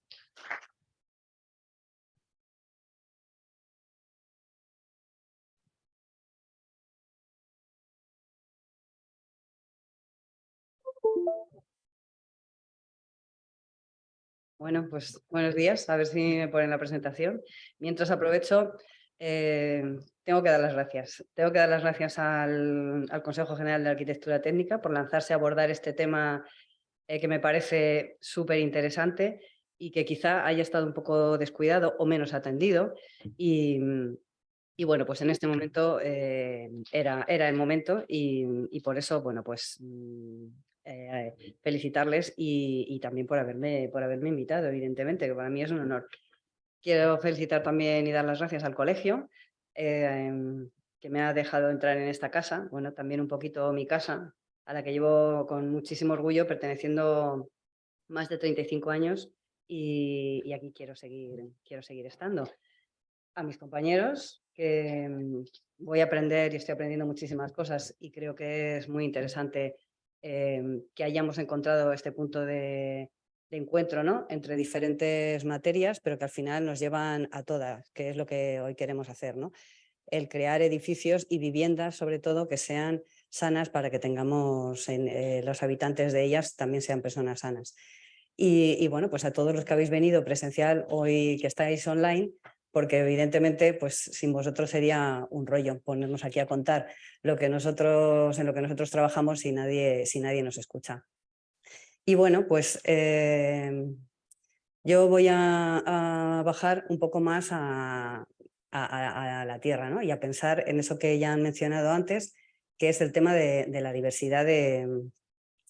Speaker 5: Bueno, pues buenos días, a ver si me ponen la presentación. Mientras aprovecho, tengo que dar las gracias. Tengo que dar las gracias al Consejo General de Arquitectura Técnica por lanzarse a abordar este tema que me parece súper interesante y que quizá haya estado un poco descuidado o menos atendido. Y bueno, pues en este momento era el momento y por eso, bueno, pues felicitarles y también por haberme invitado, evidentemente, que para mí es un honor. Quiero felicitar también y dar las gracias al colegio que me ha dejado entrar en esta casa, bueno, también un poquito mi casa, a la que llevo con muchísimo orgullo perteneciendo más de 35 años y aquí quiero seguir estando. A mis compañeros, que voy a aprender y estoy aprendiendo muchísimas cosas y creo que es muy interesante que hayamos encontrado este punto de encuentro, ¿no?, entre diferentes materias, pero que al final nos llevan a todas, que es lo que hoy queremos hacer, ¿no? El crear edificios y viviendas, sobre todo, que sean sanas para que tengamos los habitantes de ellas también sean personas sanas. Y bueno, pues a todos los que habéis venido presencial hoy, que estáis online, porque evidentemente pues sin vosotros sería un rollo ponernos aquí a contar en lo que nosotros trabajamos si nadie nos escucha. Y bueno, pues yo voy a bajar un poco más a la tierra, ¿no?, y a pensar en eso que ya han mencionado antes, que es el tema de la diversidad de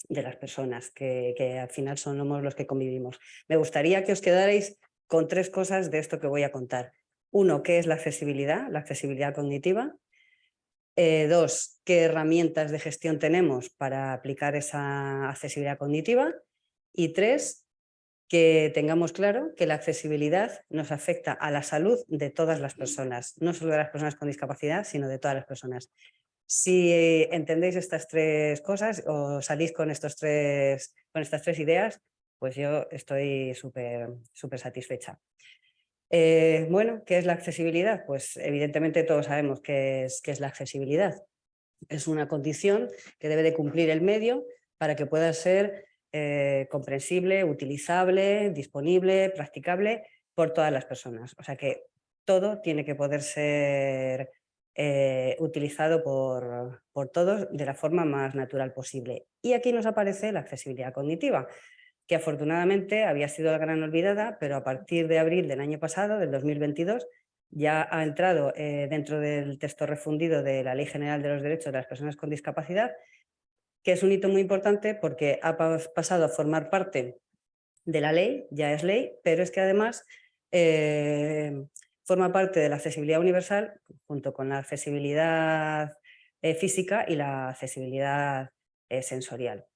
Speaker 5: las personas, que al final somos los que convivimos. Me gustaría que os quedarais con 3 cosas de esto que voy a contar. 1, ¿qué es la accesibilidad cognitiva? 2, ¿qué herramientas de gestión tenemos para aplicar esa accesibilidad cognitiva? Y 3, que tengamos claro que la accesibilidad nos afecta a la salud de todas las personas, no solo de las personas con discapacidad, sino de todas las personas. Si entendéis estas 3 cosas o salís con estas 3 ideas, pues yo estoy súper satisfecha. Bueno, ¿qué es la accesibilidad? Pues evidentemente todos sabemos qué es la accesibilidad. Es una condición que debe de cumplir el medio para que pueda ser comprensible, utilizable, disponible, practicable por todas las personas. O sea que todo tiene que poder ser utilizado por todos de la forma más natural posible. Y aquí nos aparece la accesibilidad cognitiva, que afortunadamente había sido la gran olvidada, pero a partir de abril del año pasado, del 2022, ya ha entrado dentro del texto refundido de la Ley General de los Derechos de las Personas con Discapacidad, que es un hito muy importante porque ha pasado a formar parte de la ley, ya es ley, pero es que además forma parte de la accesibilidad universal junto con la accesibilidad física y la accesibilidad sensorial.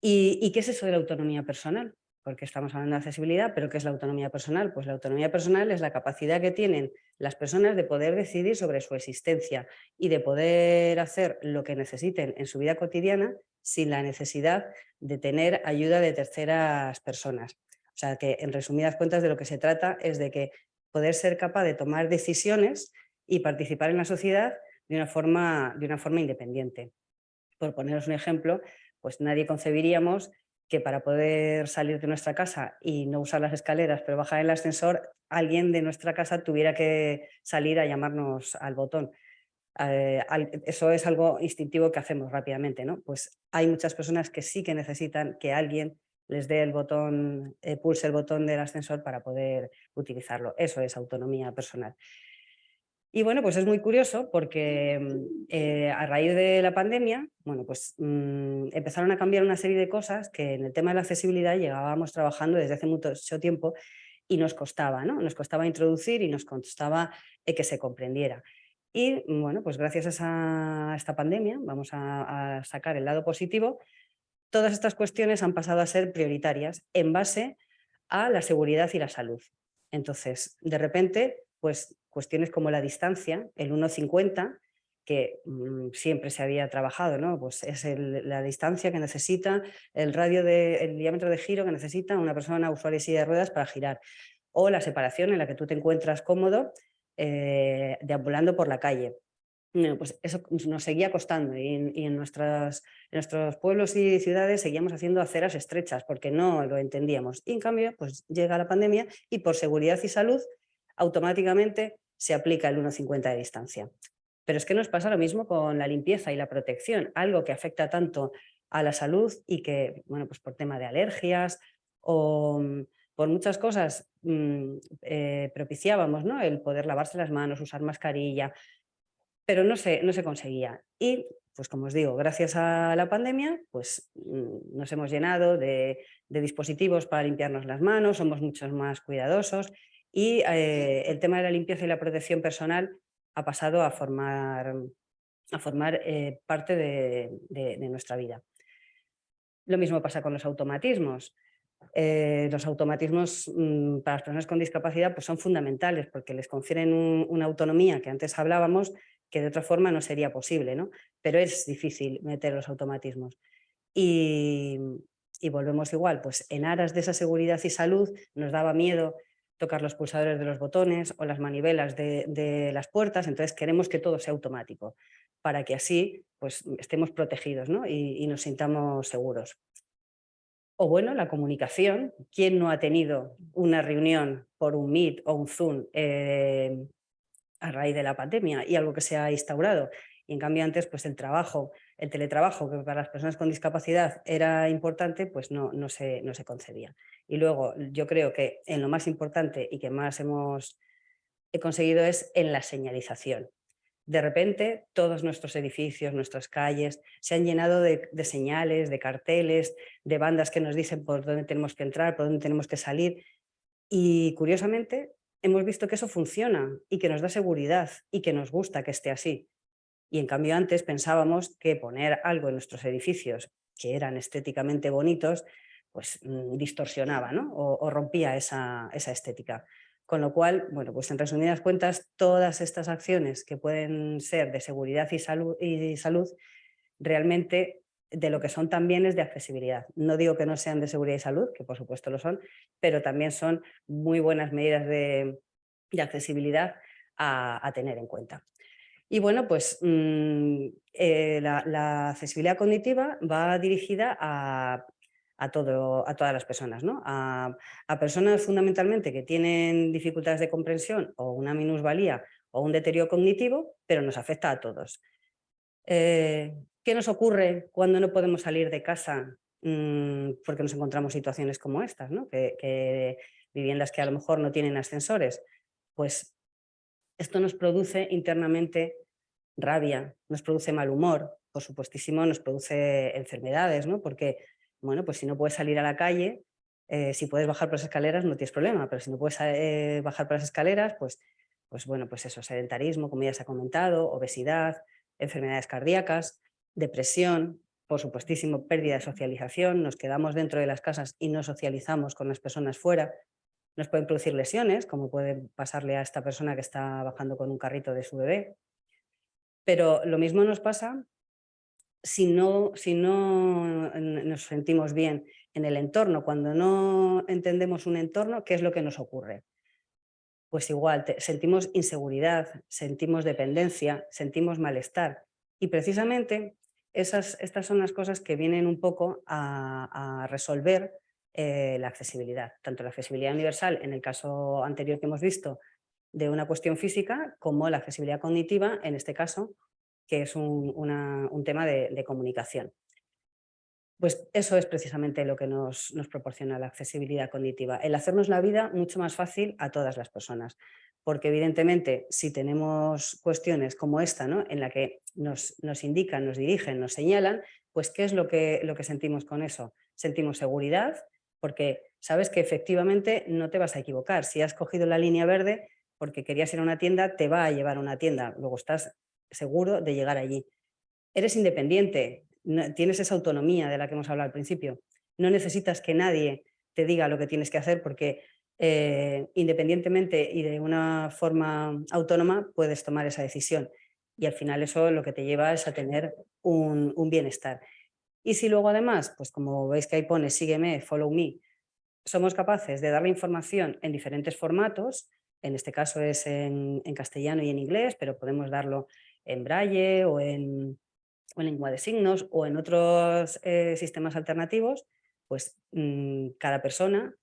Speaker 5: ¿Y qué es eso de la autonomía personal? Porque estamos hablando de accesibilidad, pero ¿qué es la autonomía personal? Pues la autonomía personal es la capacidad que tienen las personas de poder decidir sobre su existencia y de poder hacer lo que necesiten en su vida cotidiana sin la necesidad de tener ayuda de terceras personas. O sea que, en resumidas cuentas, de lo que se trata es de que poder ser capaz de tomar decisiones y participar en la sociedad de una forma independiente. Por poneros un ejemplo, pues nadie concebiríamos que para poder salir de nuestra casa y no usar las escaleras, pero bajar el ascensor, alguien de nuestra casa tuviera que salir a llamarnos al botón. Eso es algo instintivo que hacemos rápidamente, ¿no? Pues hay muchas personas que sí que necesitan que alguien les dé el botón, pulse el botón del ascensor para poder utilizarlo. Eso es autonomía personal. Y bueno, pues es muy curioso porque a raíz de la pandemia, bueno, pues empezaron a cambiar una serie de cosas que en el tema de la accesibilidad llevábamos trabajando desde hace mucho tiempo y nos costaba, ¿no? Nos costaba introducir y nos costaba que se comprendiera. Y bueno, pues gracias a esta pandemia, vamos a sacar el lado positivo, todas estas cuestiones han pasado a ser prioritarias en base a la seguridad y la salud. Entonces, de repente, pues cuestiones como la distancia, el 1,50, que siempre se había trabajado, ¿no? Pues es la distancia que necesita, el diámetro de giro que necesita una persona usuaria de silla de ruedas para girar, o la separación en la que tú te encuentras cómodo deambulando por la calle. Bueno, pues eso nos seguía costando y en nuestros pueblos y ciudades seguíamos haciendo aceras estrechas porque no lo entendíamos. Y en cambio, pues llega la pandemia y por seguridad y salud automáticamente se aplica el 1,50 de distancia. Pero es que nos pasa lo mismo con la limpieza y la protección, algo que afecta tanto a la salud y que, bueno, pues por tema de alergias o por muchas cosas propiciábamos, ¿no? El poder lavarse las manos, usar mascarilla, pero no se conseguía. Y, pues como os digo, gracias a la pandemia, pues nos hemos llenado de dispositivos para limpiarnos las manos, somos muchos más cuidadosos y el tema de la limpieza y la protección personal ha pasado a formar parte de nuestra vida. Lo mismo pasa con los automatismos. Los automatismos para las personas con discapacidad pues son fundamentales porque les confieren una autonomía que antes hablábamos que de otra forma no sería posible, ¿no? Pero es difícil meter los automatismos. Y volvemos igual, pues en aras de esa seguridad y salud nos daba miedo tocar los pulsadores de los botones o las manivelas de las puertas, entonces queremos que todo sea automático para que así pues, estemos protegidos, ¿no? y nos sintamos seguros. O bueno, la comunicación. ¿Quién no ha tenido una reunión por un Meet o un Zoom a raíz de la pandemia y algo que se ha instaurado? Y en cambio antes, pues el teletrabajo, que para las personas con discapacidad era importante, pues no se concebía. Y luego yo creo que en lo más importante y que más hemos conseguido es en la señalización. De repente, todos nuestros edificios, nuestras calles, se han llenado de señales, de carteles, de bandas que nos dicen por dónde tenemos que entrar, por dónde tenemos que salir. Y curiosamente, hemos visto que eso funciona y que nos da seguridad y que nos gusta que esté así. Y en cambio antes pensábamos que poner algo en nuestros edificios que eran estéticamente bonitos, pues distorsionaba, ¿no? o rompía esa estética. Con lo cual, bueno, pues en resumidas cuentas, todas estas acciones que pueden ser de seguridad y salud, realmente de lo que son también es de accesibilidad. No digo que no sean de seguridad y salud, que por supuesto lo son, pero también son muy buenas medidas de accesibilidad a tener en cuenta. Y bueno, pues la accesibilidad cognitiva va dirigida a todas las personas, ¿no? A personas fundamentalmente que tienen dificultades de comprensión o una minusvalía o un deterioro cognitivo, pero nos afecta a todos. ¿Qué nos ocurre cuando no podemos salir de casa porque nos encontramos situaciones como estas, ¿no? que viviendas que a lo mejor no tienen ascensores? Pues esto nos produce internamente rabia, nos produce mal humor, por supuestísimo nos produce enfermedades, ¿no? Porque, bueno, pues si no puedes salir a la calle, si puedes bajar por las escaleras no tienes problema, pero si no puedes bajar por las escaleras, pues bueno, pues eso, sedentarismo, como ya se ha comentado, obesidad, enfermedades cardíacas, depresión, por supuestísimo pérdida de socialización, nos quedamos dentro de las casas y no socializamos con las personas fuera. Nos pueden producir lesiones, como puede pasarle a esta persona que está bajando con un carrito de su bebé. Pero lo mismo nos pasa si no nos sentimos bien en el entorno. Cuando no entendemos un entorno, ¿qué es lo que nos ocurre? Pues igual, sentimos inseguridad, sentimos dependencia, sentimos malestar. Y precisamente estas son las cosas que vienen un poco a resolver la accesibilidad, tanto la accesibilidad universal en el caso anterior que hemos visto de una cuestión física, como la accesibilidad cognitiva en este caso, que es un tema de comunicación. Pues eso es precisamente lo que nos proporciona la accesibilidad cognitiva, el hacernos la vida mucho más fácil a todas las personas, porque evidentemente si tenemos cuestiones como esta, ¿no? En la que nos indican, nos dirigen, nos señalan, pues ¿qué es lo que sentimos con eso? Sentimos seguridad, porque sabes que efectivamente no te vas a equivocar. Si has cogido la línea verde porque querías ir a una tienda, te va a llevar a una tienda, luego estás seguro de llegar allí. Eres independiente, tienes esa autonomía de la que hemos hablado al principio. No necesitas que nadie te diga lo que tienes que hacer porque independientemente y de una forma autónoma puedes tomar esa decisión. Y al final eso lo que te lleva es a tener un bienestar. Y si luego además, pues como veis que ahí pone sígueme, follow me, somos capaces de darle información en diferentes formatos, en este caso es en castellano y en inglés, pero podemos darlo en braille o en lengua de signos o en otros sistemas alternativos, pues cada persona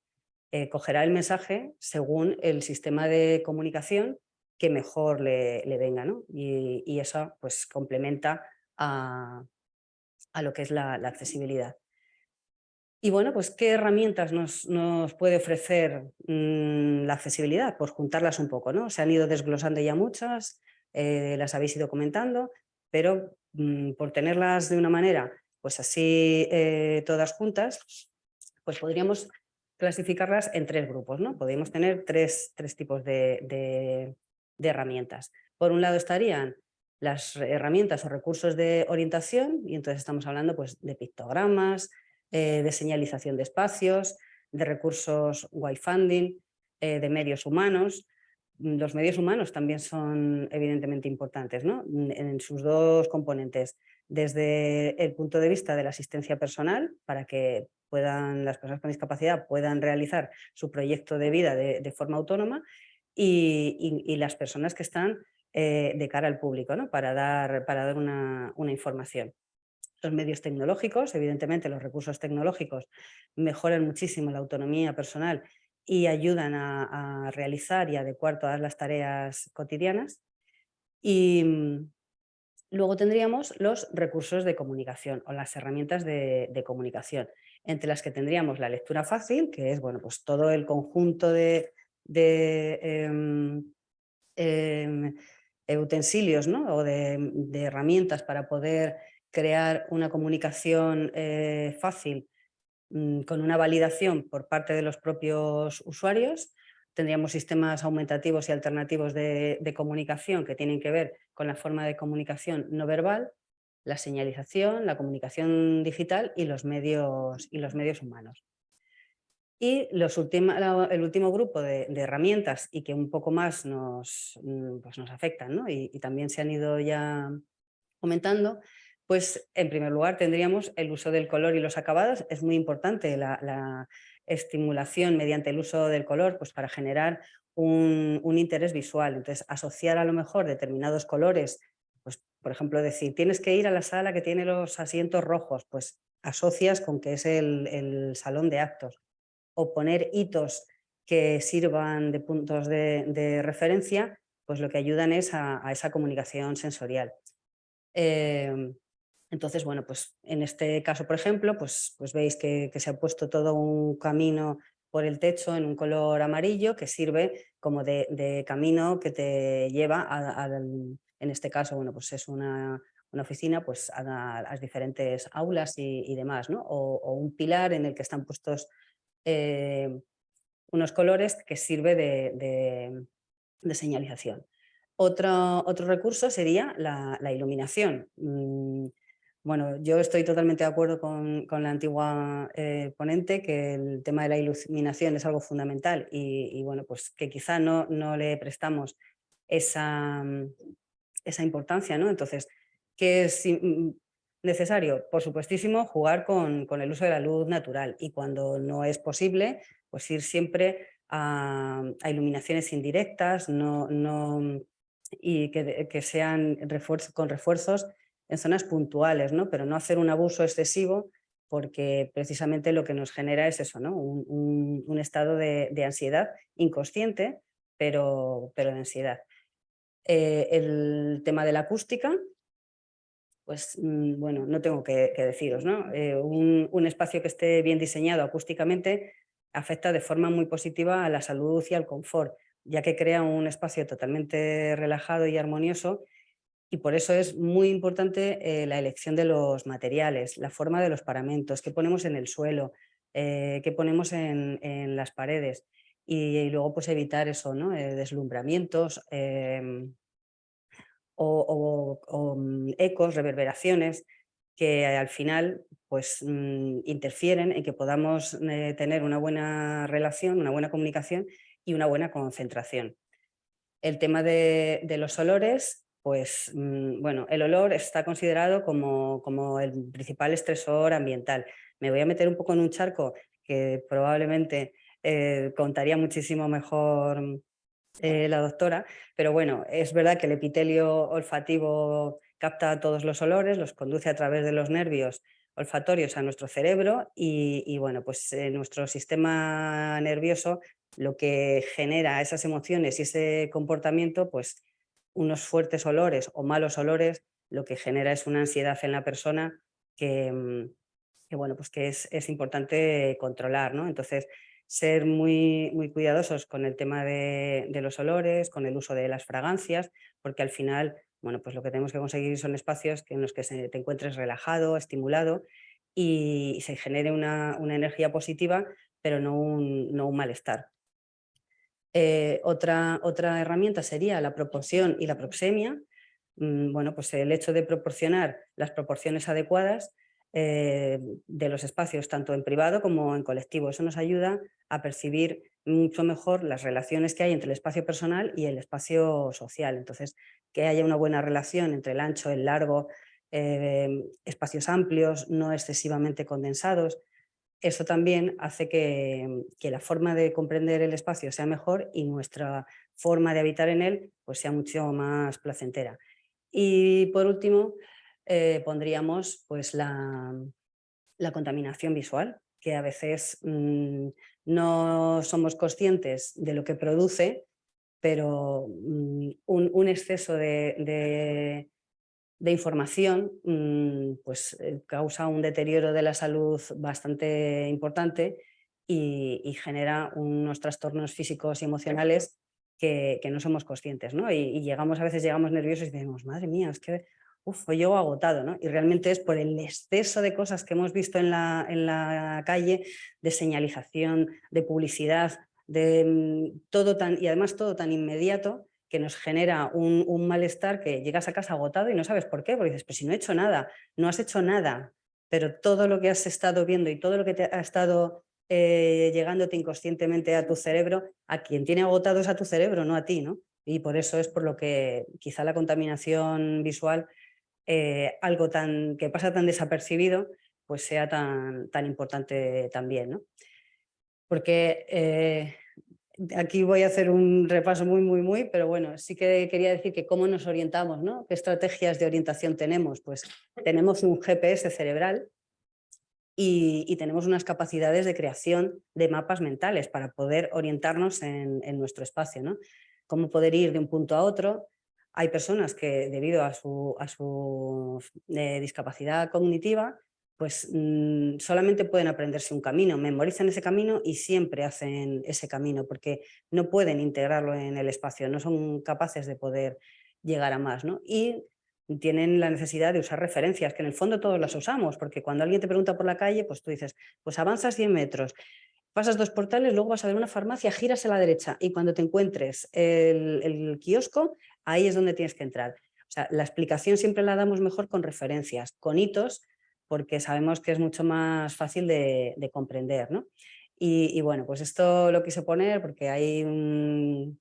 Speaker 5: cogerá el mensaje según el sistema de comunicación que mejor le venga, ¿no? Y eso pues complementa a lo que es la accesibilidad. Y bueno, pues ¿qué herramientas nos puede ofrecer la accesibilidad? Pues juntarlas un poco, ¿no? Se han ido desglosando ya muchas, las habéis ido comentando, pero por tenerlas de una manera, pues así todas juntas, pues podríamos clasificarlas en 3 grupos, ¿no? Podríamos tener tres tipos de herramientas. Por un lado estarían las herramientas o recursos de orientación, y entonces estamos hablando pues, de pictogramas, de señalización de espacios, de recursos wayfinding, de medios humanos. Los medios humanos también son evidentemente importantes, ¿no? En sus 2 componentes, desde el punto de vista de la asistencia personal, para que las personas con discapacidad puedan realizar su proyecto de vida de forma autónoma, y las personas que están de cara al público, ¿no? Para dar una información. Los medios tecnológicos, evidentemente los recursos tecnológicos mejoran muchísimo la autonomía personal y ayudan a realizar y adecuar todas las tareas cotidianas. Y luego tendríamos los recursos de comunicación o las herramientas de comunicación, entre las que tendríamos la lectura fácil, que es bueno, pues todo el conjunto de utensilios, ¿no? O de herramientas para poder crear una comunicación fácil con una validación por parte de los propios usuarios. Tendríamos sistemas aumentativos y alternativos de comunicación que tienen que ver con la forma de comunicación no verbal, la señalización, la comunicación digital y los medios humanos. Y el último grupo de herramientas y que un poco más nos afectan, ¿no? y también se han ido ya comentando, pues en primer lugar tendríamos el uso del color y los acabados. Es muy importante la estimulación mediante el uso del color pues para generar un interés visual. Entonces, asociar a lo mejor determinados colores, pues por ejemplo decir, tienes que ir a la sala que tiene los asientos rojos, pues asocias con que es el salón de actos. O poner hitos que sirvan de puntos de referencia, pues lo que ayudan es a esa comunicación sensorial. Entonces, bueno, pues en este caso, por ejemplo, pues veis que se ha puesto todo un camino por el techo en un color amarillo que sirve como de camino que te lleva en este caso, bueno, pues es una oficina, pues a las diferentes aulas y demás, ¿no? O un pilar en el que están puestos unos colores que sirve de señalización. Otro recurso sería la iluminación. Bueno, yo estoy totalmente de acuerdo con la antigua ponente que el tema de la iluminación es algo fundamental y bueno, pues que quizá no le prestamos esa importancia, ¿no? Entonces, ¿qué es necesario? Por supuestísimo, jugar con el uso de la luz natural y cuando no es posible, pues ir siempre a iluminaciones indirectas, y que sean con refuerzos en zonas puntuales, ¿no? Pero no hacer un abuso excesivo porque precisamente lo que nos genera es eso, ¿no? Un estado de ansiedad inconsciente, pero de ansiedad. El tema de la acústica, pues bueno, no tengo que deciros, ¿no? Un espacio que esté bien diseñado acústicamente afecta de forma muy positiva a la salud y al confort, ya que crea un espacio totalmente relajado y armonioso y por eso es muy importante la elección de los materiales, la forma de los paramentos, qué ponemos en el suelo, que ponemos en las paredes. Y luego pues evitar eso, ¿no? Deslumbramientos ecos, reverberaciones que al final pues interfieren en que podamos tener una buena relación, una buena comunicación y una buena concentración. El tema de los olores, pues bueno, el olor está considerado como el principal estresor ambiental. Me voy a meter un poco en un charco que probablemente contaría muchísimo mejor la doctora, pero bueno, es verdad que el epitelio olfativo capta todos los olores, los conduce a través de los nervios olfatorios a nuestro cerebro y bueno, pues nuestro sistema nervioso lo que genera esas emociones y ese comportamiento, pues unos fuertes olores o malos olores, lo que genera es una ansiedad en la persona que bueno, pues que es importante controlar, ¿no? Entonces, ser muy cuidadosos con el tema de los olores, con el uso de las fragancias, porque al final, bueno, pues lo que tenemos que conseguir son espacios en los que te encuentres relajado, estimulado y se genere una energía positiva, pero no un malestar. Otra herramienta sería la proporción y la proxemia. Bueno, pues el hecho de proporcionar las proporciones adecuadas de los espacios, tanto en privado como en colectivo. Eso nos ayuda a percibir mucho mejor las relaciones que hay entre el espacio personal y el espacio social. Entonces, que haya una buena relación entre el ancho, el largo, espacios amplios, no excesivamente condensados. Eso también hace que la forma de comprender el espacio sea mejor y nuestra forma de habitar en él pues sea mucho más placentera. Y por último, pondríamos pues la contaminación visual, que a veces no somos conscientes de lo que produce, pero un exceso de información pues, causa un deterioro de la salud bastante importante y genera unos trastornos físicos y emocionales que no somos conscientes, ¿no? Y a veces llegamos nerviosos y decimos, madre mía, es que llego agotado, ¿no? Y realmente es por el exceso de cosas que hemos visto en la calle, de señalización, de publicidad, de todo y además todo tan inmediato, que nos genera un malestar que llegas a casa agotado y no sabes por qué, porque dices, pues si no he hecho nada, no has hecho nada, pero todo lo que has estado viendo y todo lo que te ha estado llegándote inconscientemente a tu cerebro, a quien tiene agotado es a tu cerebro, no a ti, ¿no? Y por eso es por lo que quizá la contaminación visual, algo que pasa tan desapercibido, pues sea tan importante también, ¿no? Porque aquí voy a hacer un repaso muy, pero bueno, sí que quería decir que cómo nos orientamos, ¿no? ¿Qué estrategias de orientación tenemos? Pues tenemos un GPS cerebral y tenemos unas capacidades de creación de mapas mentales para poder orientarnos en nuestro espacio, ¿no? Cómo poder ir de un punto a otro. Hay personas que debido a su discapacidad cognitiva, pues solamente pueden aprenderse un camino, memorizan ese camino y siempre hacen ese camino porque no pueden integrarlo en el espacio, no son capaces de poder llegar a más, ¿no? Y tienen la necesidad de usar referencias, que en el fondo todos las usamos, porque cuando alguien te pregunta por la calle, pues tú dices, pues avanzas 100 metros, pasas 2 portales, luego vas a ver una farmacia, giras a la derecha y cuando te encuentres el kiosco, ahí es donde tienes que entrar. O sea, la explicación siempre la damos mejor con referencias, con hitos, porque sabemos que es mucho más fácil de comprender, ¿no? Y bueno, pues esto lo quise poner porque hay un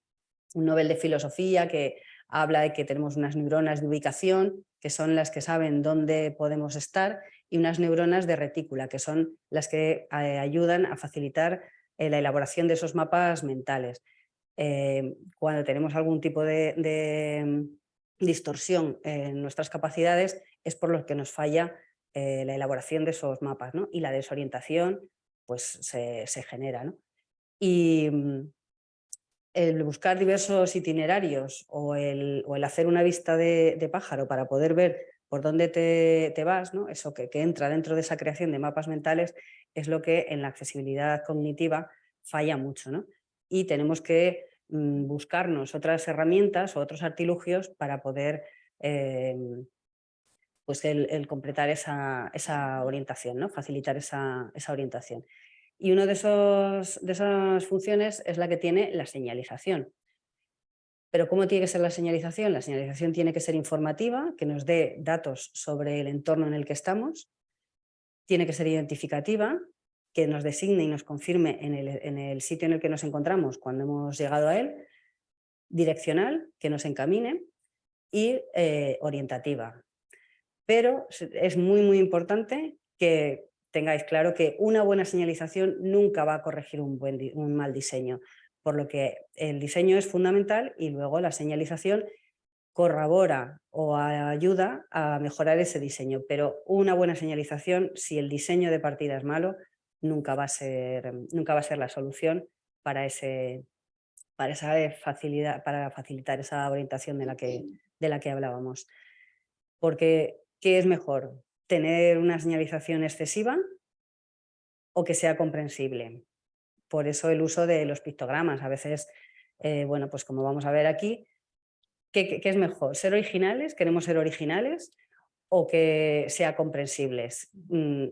Speaker 5: Nobel de Filosofía que habla de que tenemos unas neuronas de ubicación, que son las que saben dónde podemos estar, y unas neuronas de retícula, que son las que ayudan a facilitar la elaboración de esos mapas mentales. Cuando tenemos algún tipo de distorsión en nuestras capacidades es por lo que nos falla la elaboración de esos mapas, ¿no? Y la desorientación pues se genera, ¿no? Y el buscar diversos itinerarios o el hacer una vista de pájaro para poder ver por dónde te vas, ¿no? Eso que entra dentro de esa creación de mapas mentales es lo que en la accesibilidad cognitiva falla mucho, ¿no? Y tenemos que buscarnos otras herramientas o otros artilugios para poder pues el completar esa orientación, ¿no? Facilitar esa orientación. Y una de esas funciones es la que tiene la señalización. Pero ¿cómo tiene que ser la señalización? La señalización tiene que ser informativa, que nos dé datos sobre el entorno en el que estamos. Tiene que ser identificativa, que nos designe y nos confirme en el sitio en el que nos encontramos cuando hemos llegado a él. Direccional, que nos encamine, y orientativa. Pero es muy importante que tengáis claro que una buena señalización nunca va a corregir un mal diseño, por lo que el diseño es fundamental y luego la señalización corrobora o ayuda a mejorar ese diseño. Pero una buena señalización, si el diseño de partida es malo, nunca va a ser la solución para facilitar esa orientación de la que hablábamos. Porque, ¿qué es mejor? ¿Tener una señalización excesiva o que sea comprensible? Por eso el uso de los pictogramas. A veces, bueno, pues como vamos a ver aquí, ¿qué es mejor? ¿Ser originales? ¿Queremos ser originales? ¿O que sea comprensibles?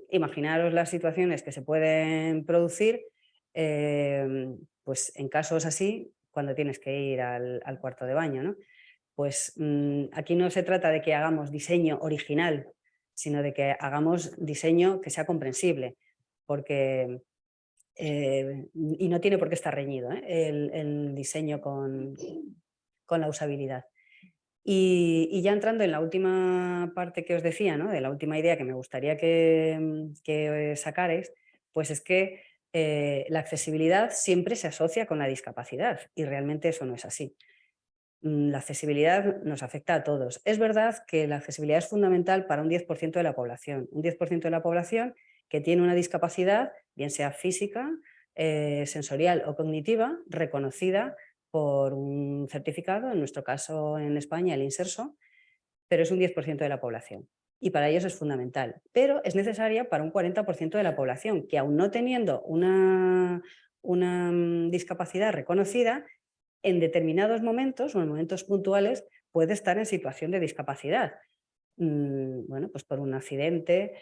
Speaker 5: Imaginaros las situaciones que se pueden producir, pues en casos así, cuando tienes que ir al cuarto de baño, ¿no? Pues aquí no se trata de que hagamos diseño original, sino de que hagamos diseño que sea comprensible, porque, y no tiene por qué estar reñido el diseño con la usabilidad. Y ya entrando en la última parte que os decía, ¿no? De la última idea que me gustaría que sacarais, pues es que la accesibilidad siempre se asocia con la discapacidad y realmente eso no es así. La accesibilidad nos afecta a todos. Es verdad que la accesibilidad es fundamental para un 10% de la población. Un 10% de la población que tiene una discapacidad, bien sea física, sensorial o cognitiva, reconocida por un certificado, en nuestro caso en España el Inserso, pero es un 10% de la población. Y para ellos es fundamental. Pero es necesaria para un 40% de la población, que aún no teniendo una discapacidad reconocida, en determinados momentos o en momentos puntuales puede estar en situación de discapacidad. Bueno, pues por un accidente,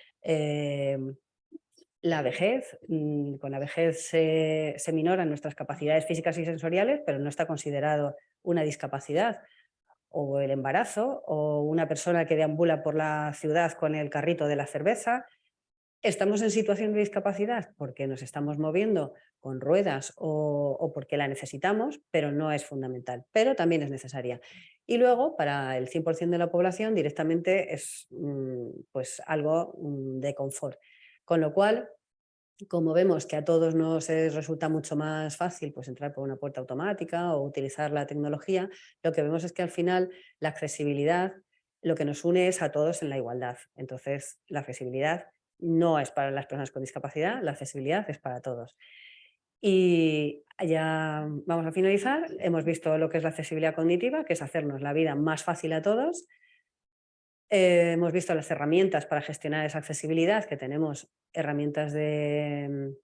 Speaker 5: la vejez, con la vejez se minoran nuestras capacidades físicas y sensoriales, pero no está considerado una discapacidad. O el embarazo, o una persona que deambula por la ciudad con el carrito de la cerveza. ¿Estamos en situación de discapacidad? Porque nos estamos moviendo con ruedas o porque la necesitamos, pero no es fundamental, pero también es necesaria. Y luego, para el 100% de la población, directamente es pues algo de confort. Con lo cual, como vemos que a todos nos resulta mucho más fácil pues, entrar por una puerta automática o utilizar la tecnología, lo que vemos es que al final la accesibilidad lo que nos une es a todos en la igualdad. Entonces, la accesibilidad no es para las personas con discapacidad, la accesibilidad es para todos. Y ya vamos a finalizar. Hemos visto lo que es la accesibilidad cognitiva, que es hacernos la vida más fácil a todos. Hemos visto las herramientas para gestionar esa accesibilidad, que tenemos herramientas de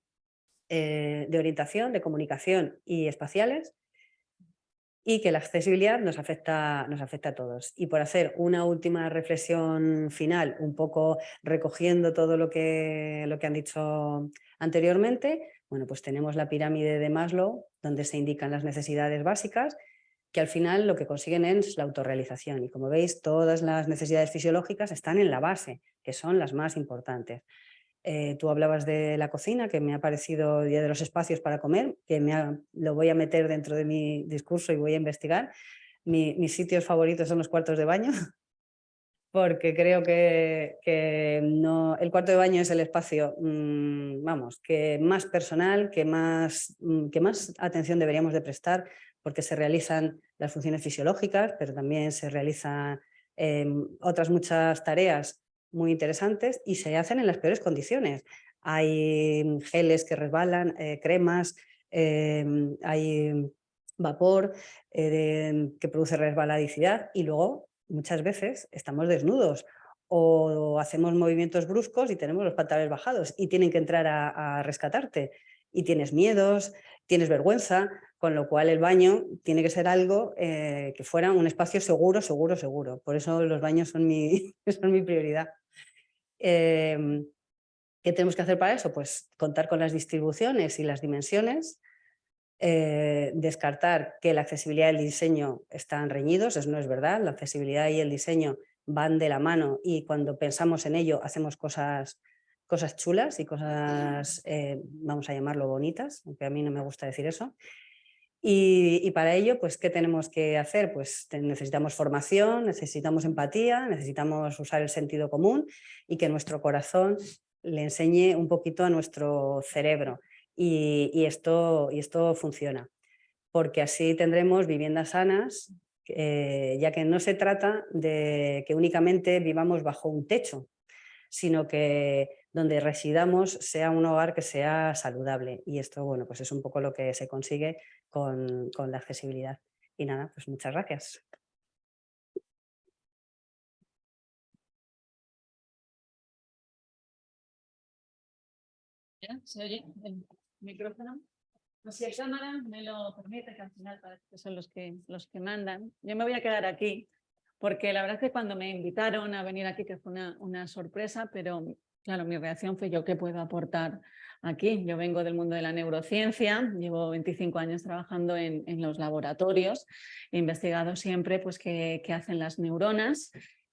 Speaker 5: orientación, de comunicación y espaciales, y que la accesibilidad nos afecta a todos. Y por hacer una última reflexión final, un poco recogiendo todo lo que han dicho anteriormente, bueno, pues tenemos la pirámide de Maslow, donde se indican las necesidades básicas, que al final lo que consiguen es la autorrealización. Y como veis, todas las necesidades fisiológicas están en la base, que son las más importantes. Tú hablabas de la cocina, que me ha parecido, y de los espacios para comer, que lo voy a meter dentro de mi discurso y voy a investigar. Mis sitios favoritos son los cuartos de baño, porque creo que no, el cuarto de baño es el espacio, vamos, que más personal, que más atención deberíamos de prestar, porque se realizan las funciones fisiológicas, pero también se realizan otras muchas tareas muy interesantes y se hacen en las peores condiciones. Hay geles que resbalan, cremas, hay vapor que produce resbaladicidad y luego muchas veces estamos desnudos o hacemos movimientos bruscos y tenemos los pantalones bajados y tienen que entrar a rescatarte y tienes miedos, tienes vergüenza, con lo cual el baño tiene que ser algo que fuera un espacio seguro, seguro, seguro. Por eso los baños son mi prioridad. ¿Qué tenemos que hacer para eso? Pues contar con las distribuciones y las dimensiones, descartar que la accesibilidad y el diseño están reñidos, eso no es verdad, la accesibilidad y el diseño van de la mano y cuando pensamos en ello hacemos cosas chulas y cosas, vamos a llamarlo bonitas, aunque a mí no me gusta decir eso. Y para ello, pues, ¿qué tenemos que hacer? Pues necesitamos formación, necesitamos empatía, necesitamos usar el sentido común y que nuestro corazón le enseñe un poquito a nuestro cerebro. Y esto funciona, porque así tendremos viviendas sanas, ya que no se trata de que únicamente vivamos bajo un techo, sino que donde residamos sea un hogar que sea saludable. Y esto, bueno, pues es un poco lo que se consigue con la accesibilidad. Y nada, pues muchas gracias.
Speaker 6: ¿Ya? ¿Se oye el micrófono? Pues si el cámara me lo permite, que al final parece que son los que mandan. Yo me voy a quedar aquí, porque la verdad es que cuando me invitaron a venir aquí, que fue una sorpresa, pero claro, mi reacción fue yo, ¿qué puedo aportar aquí? Yo vengo del mundo de la neurociencia, llevo 25 años trabajando en los laboratorios, he investigado siempre pues, qué hacen las neuronas,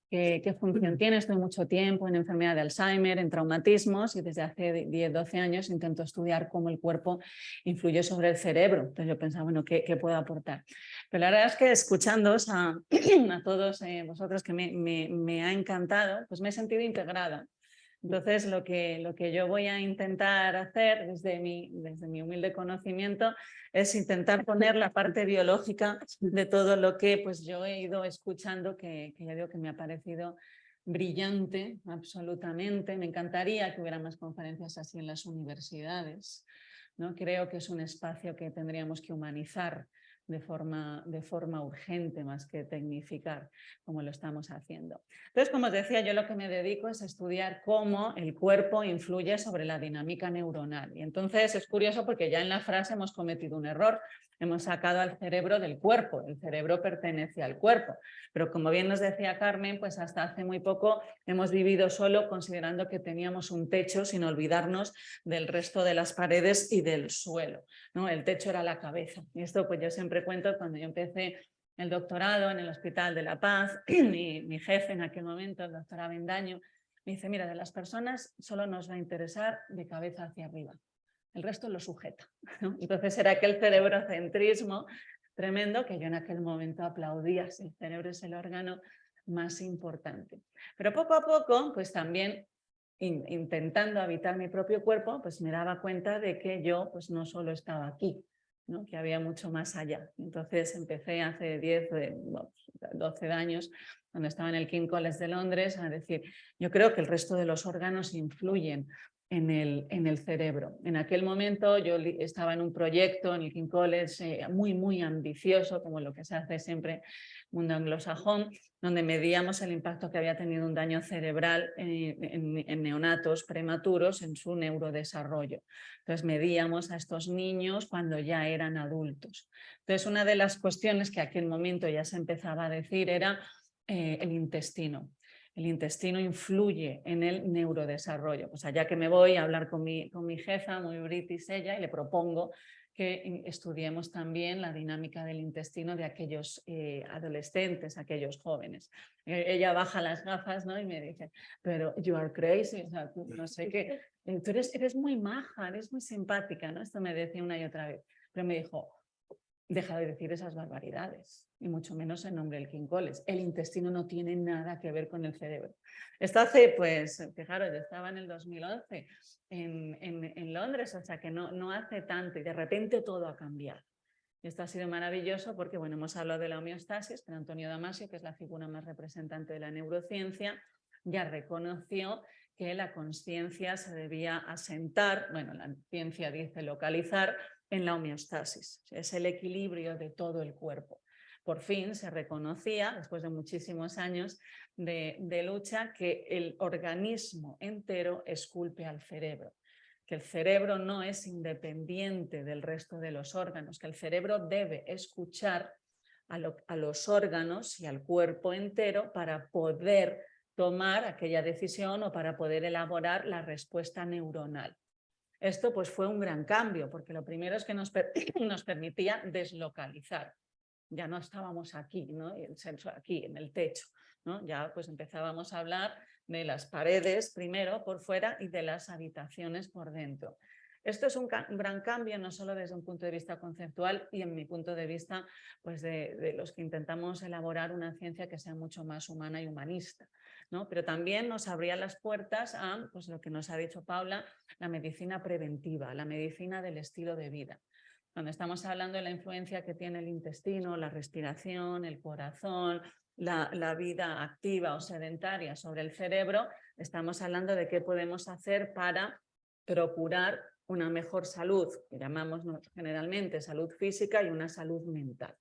Speaker 6: qué función tiene. Estuve mucho tiempo en enfermedad de Alzheimer, en traumatismos, y desde hace 10-12 años intento estudiar cómo el cuerpo influye sobre el cerebro. Entonces yo pensaba, bueno, ¿qué puedo aportar? Pero la verdad es que escuchándoos a todos vosotros, que me ha encantado, pues me he sentido integrada. Entonces, lo que yo voy a intentar hacer desde mi humilde conocimiento es intentar poner la parte biológica de todo lo que pues, yo he ido escuchando, que ya digo que me ha parecido brillante, absolutamente. Me encantaría que hubiera más conferencias así en las universidades, ¿no? Creo que es un espacio que tendríamos que humanizar de forma urgente más que tecnificar, como lo estamos haciendo. Entonces, como os decía, yo lo que me dedico es a estudiar cómo el cuerpo influye sobre la dinámica neuronal. Y entonces es curioso porque ya en la frase hemos cometido un error. Hemos sacado al cerebro del cuerpo, el cerebro pertenece al cuerpo. Pero como bien nos decía Carmen, pues hasta hace muy poco hemos vivido solo considerando que teníamos un techo sin olvidarnos del resto de las paredes y del suelo, ¿no? El techo era la cabeza. Y esto pues yo siempre cuento cuando yo empecé el doctorado en el Hospital de la Paz, mi jefe en aquel momento, el doctor Avendaño, me dice, mira, de las personas solo nos va a interesar de cabeza hacia arriba. El resto lo sujeta, ¿no? Entonces era aquel cerebrocentrismo tremendo que yo en aquel momento aplaudía. El cerebro es el órgano más importante. Pero poco a poco, pues también intentando habitar mi propio cuerpo, pues me daba cuenta de que yo pues no solo estaba aquí, ¿no? Que había mucho más allá. Entonces empecé hace 12 años, cuando estaba en el King's College de Londres, a decir, yo creo que el resto de los órganos influyen en el cerebro. En aquel momento yo estaba en un proyecto en el King's College muy ambicioso, como lo que se hace siempre en el mundo anglosajón, donde medíamos el impacto que había tenido un daño cerebral en neonatos prematuros en su neurodesarrollo. Entonces medíamos a estos niños cuando ya eran adultos. Entonces una de las cuestiones que en aquel momento ya se empezaba a decir era el intestino. El intestino influye en el neurodesarrollo. O sea, ya que me voy a hablar con mi jefa, muy british ella, y le propongo que estudiemos también la dinámica del intestino de aquellos adolescentes, aquellos jóvenes. Ella baja las gafas, ¿no? Y me dice, pero you are crazy, o sea, tú, no sé qué, tú eres muy maja, eres muy simpática, ¿no? Esto me decía una y otra vez. Pero me dijo, deja de decir esas barbaridades, y mucho menos en nombre del King's College. El intestino no tiene nada que ver con el cerebro. Esto hace, pues, fijaros, yo estaba en el 2011 en Londres, o sea que no hace tanto, y de repente todo ha cambiado. Y esto ha sido maravilloso porque, bueno, hemos hablado de la homeostasis, pero Antonio Damasio, que es la figura más representante de la neurociencia, ya reconoció que la consciencia se debía asentar, bueno, la ciencia dice localizar, en la homeostasis. Es el equilibrio de todo el cuerpo. Por fin se reconocía, después de muchísimos años de lucha, que el organismo entero esculpe al cerebro, que el cerebro no es independiente del resto de los órganos, que el cerebro debe escuchar a los órganos y al cuerpo entero para poder tomar aquella decisión o para poder elaborar la respuesta neuronal. Esto pues fue un gran cambio, porque lo primero es que nos permitía deslocalizar. Ya no estábamos aquí, ¿no? Aquí en el techo, ¿no? Ya pues empezábamos a hablar de las paredes primero por fuera y de las habitaciones por dentro. Esto es un gran cambio, no solo desde un punto de vista conceptual y en mi punto de vista pues de los que intentamos elaborar una ciencia que sea mucho más humana y humanista, ¿no? Pero también nos abría las puertas a pues, lo que nos ha dicho Paula, la medicina preventiva, la medicina del estilo de vida. Cuando estamos hablando de la influencia que tiene el intestino, la respiración, el corazón, la vida activa o sedentaria sobre el cerebro, estamos hablando de qué podemos hacer para procurar una mejor salud, que llamamos generalmente salud física y una salud mental.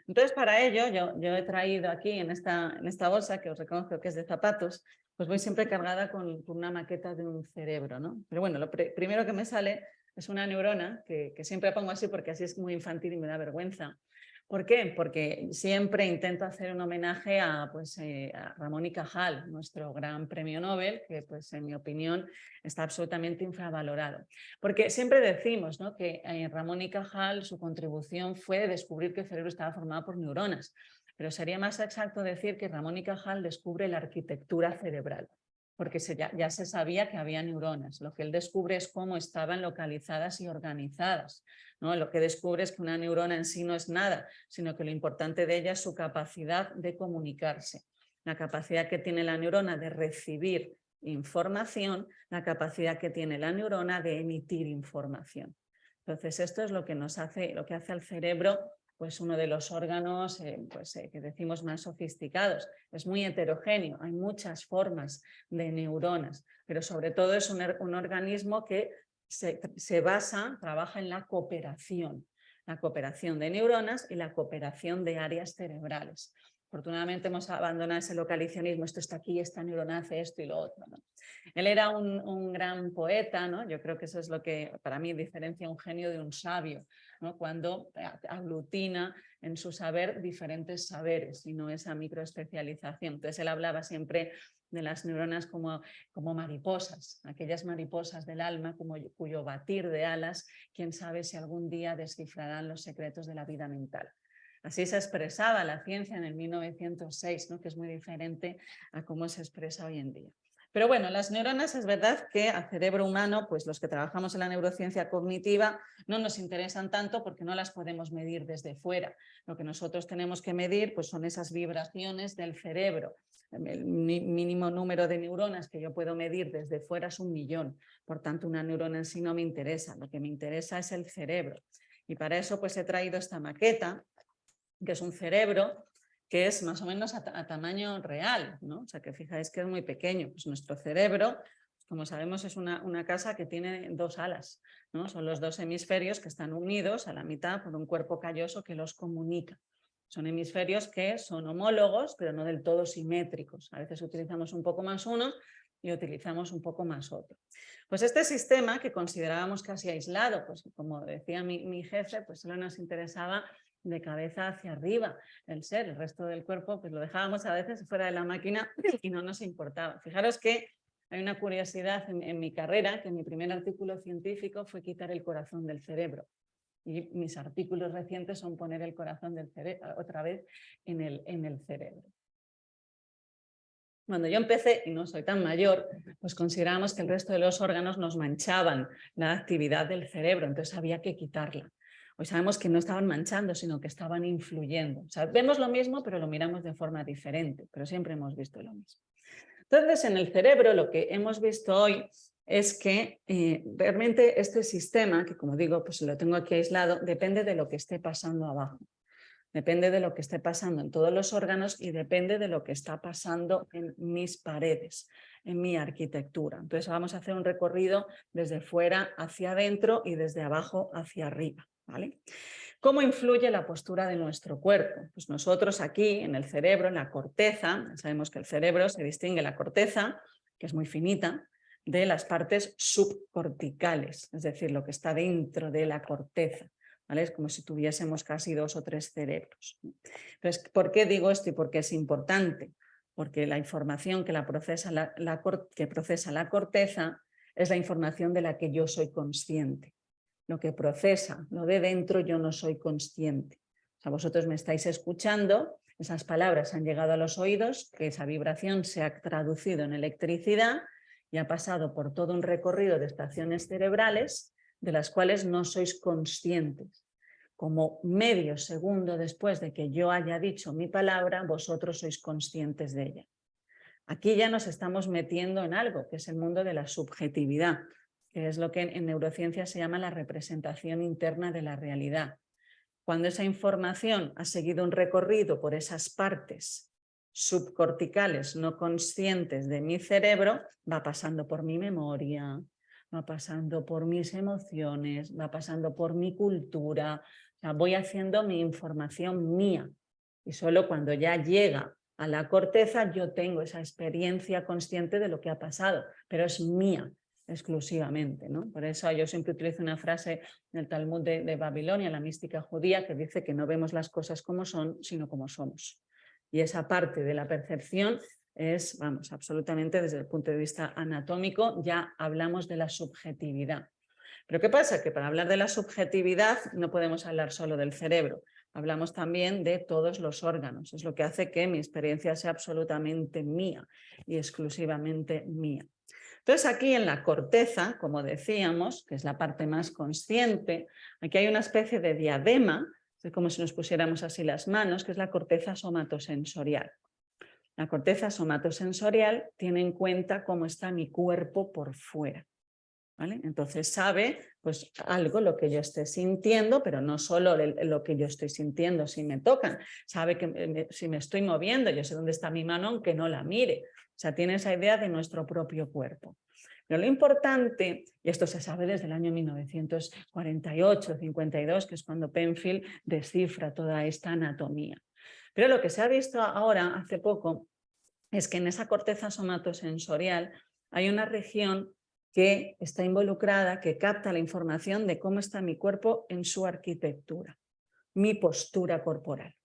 Speaker 6: Entonces, para ello, yo he traído aquí en esta bolsa, que os reconozco que es de zapatos, pues voy siempre cargada con una maqueta de un cerebro, ¿no? Pero bueno, lo primero que me sale es una neurona, que siempre pongo así porque así es muy infantil y me da vergüenza. ¿Por qué? Porque siempre intento hacer un homenaje a Ramón y Cajal, nuestro gran premio Nobel, que pues, en mi opinión está absolutamente infravalorado. Porque siempre decimos, ¿no?, que Ramón y Cajal, su contribución fue descubrir que el cerebro estaba formado por neuronas, pero sería más exacto decir que Ramón y Cajal descubre la arquitectura cerebral, porque ya se sabía que había neuronas. Lo que él descubre es cómo estaban localizadas y organizadas, ¿no? Lo que descubre es que una neurona en sí no es nada, sino que lo importante de ella es su capacidad de comunicarse, la capacidad que tiene la neurona de recibir información, la capacidad que tiene la neurona de emitir información. Entonces, esto es lo que hace al cerebro pues uno de los órganos que decimos más sofisticados. Es muy heterogéneo, hay muchas formas de neuronas, pero sobre todo es un organismo que trabaja en la cooperación de neuronas y la cooperación de áreas cerebrales. Afortunadamente hemos abandonado ese localizacionismo, esto está aquí, esta neurona hace esto y lo otro, ¿no? Él era un gran poeta, ¿no? Yo creo que eso es lo que para mí diferencia un genio de un sabio, ¿no? Cuando aglutina en su saber diferentes saberes y no esa microespecialización. Entonces él hablaba siempre de las neuronas como mariposas, aquellas mariposas del alma cuyo batir de alas, quién sabe si algún día descifrarán los secretos de la vida mental. Así se expresaba la ciencia en el 1906, ¿no?, que es muy diferente a cómo se expresa hoy en día. Pero bueno, las neuronas es verdad que al cerebro humano, pues los que trabajamos en la neurociencia cognitiva, no nos interesan tanto porque no las podemos medir desde fuera. Lo que nosotros tenemos que medir pues, son esas vibraciones del cerebro. El mínimo número de neuronas que yo puedo medir desde fuera es 1 millón. Por tanto, una neurona en sí no me interesa. Lo que me interesa es el cerebro. Y para eso pues he traído esta maqueta, que es un cerebro que es más o menos a tamaño real, ¿no? O sea, que fijáis que es muy pequeño. Pues nuestro cerebro, como sabemos, es una casa que tiene 2 alas, ¿no? Son los 2 hemisferios que están unidos a la mitad por un cuerpo calloso que los comunica. Son hemisferios que son homólogos, pero no del todo simétricos. A veces utilizamos un poco más uno y utilizamos un poco más otro. Pues este sistema que considerábamos casi aislado, pues como decía mi jefe, pues solo nos interesaba de cabeza hacia arriba el ser, el resto del cuerpo pues lo dejábamos a veces fuera de la máquina y no nos importaba. Fijaros que hay una curiosidad en mi carrera, que mi primer artículo científico fue quitar el corazón del cerebro. Y mis artículos recientes son poner el corazón del cerebro otra vez en el cerebro. Cuando yo empecé, y no soy tan mayor, pues considerábamos que el resto de los órganos nos manchaban la actividad del cerebro, entonces había que quitarla. Hoy sabemos que no estaban manchando, sino que estaban influyendo. O sea, vemos lo mismo, pero lo miramos de forma diferente, pero siempre hemos visto lo mismo. Entonces, en el cerebro lo que hemos visto hoy es que realmente este sistema, que como digo, pues lo tengo aquí aislado, depende de lo que esté pasando abajo. Depende de lo que esté pasando en todos los órganos y depende de lo que está pasando en mis paredes, en mi arquitectura. Entonces vamos a hacer un recorrido desde fuera hacia adentro y desde abajo hacia arriba, ¿vale? ¿Cómo influye la postura de nuestro cuerpo? Pues nosotros aquí en el cerebro, en la corteza, sabemos que el cerebro se distingue la corteza, que es muy finita, de las partes subcorticales, es decir, lo que está dentro de la corteza. ¿Vale? Es como si tuviésemos casi 2 o 3 cerebros. Entonces, ¿por qué digo esto y por qué es importante? porque la información que procesa la corteza es la información de la que yo soy consciente. Lo que procesa, lo de dentro, yo no soy consciente. O sea, vosotros me estáis escuchando, esas palabras han llegado a los oídos, que esa vibración se ha traducido en electricidad y ha pasado por todo un recorrido de estaciones cerebrales de las cuales no sois conscientes. Como medio segundo después de que yo haya dicho mi palabra, vosotros sois conscientes de ella. Aquí ya nos estamos metiendo en algo, que es el mundo de la subjetividad, que es lo que en neurociencia se llama la representación interna de la realidad. Cuando esa información ha seguido un recorrido por esas partes subcorticales no conscientes de mi cerebro, va pasando por mi memoria, va pasando por mis emociones, va pasando por mi cultura, o sea, voy haciendo mi información mía. Y solo cuando ya llega a la corteza yo tengo esa experiencia consciente de lo que ha pasado, pero es mía exclusivamente, ¿no? Por eso yo siempre utilizo una frase del Talmud de Babilonia, la mística judía, que dice que no vemos las cosas como son, sino como somos. Y esa parte de la percepción es, vamos, absolutamente desde el punto de vista anatómico, ya hablamos de la subjetividad. Pero ¿qué pasa? Que para hablar de la subjetividad no podemos hablar solo del cerebro, hablamos también de todos los órganos. Es lo que hace que mi experiencia sea absolutamente mía y exclusivamente mía. Entonces aquí en la corteza, como decíamos, que es la parte más consciente, aquí hay una especie de diadema, es como si nos pusiéramos así las manos, que es la corteza somatosensorial. La corteza somatosensorial tiene en cuenta cómo está mi cuerpo por fuera, ¿vale? Entonces sabe pues algo, lo que yo esté sintiendo, pero no solo lo que yo estoy sintiendo si me tocan, sabe que si me estoy moviendo, yo sé dónde está mi mano aunque no la mire. O sea, tiene esa idea de nuestro propio cuerpo. Pero lo importante, y esto se sabe desde el año 1948-52, que es cuando Penfield descifra toda esta anatomía. Pero lo que se ha visto ahora, hace poco, es que en esa corteza somatosensorial hay una región que está involucrada, que capta la información de cómo está mi cuerpo en su arquitectura, mi postura corporal,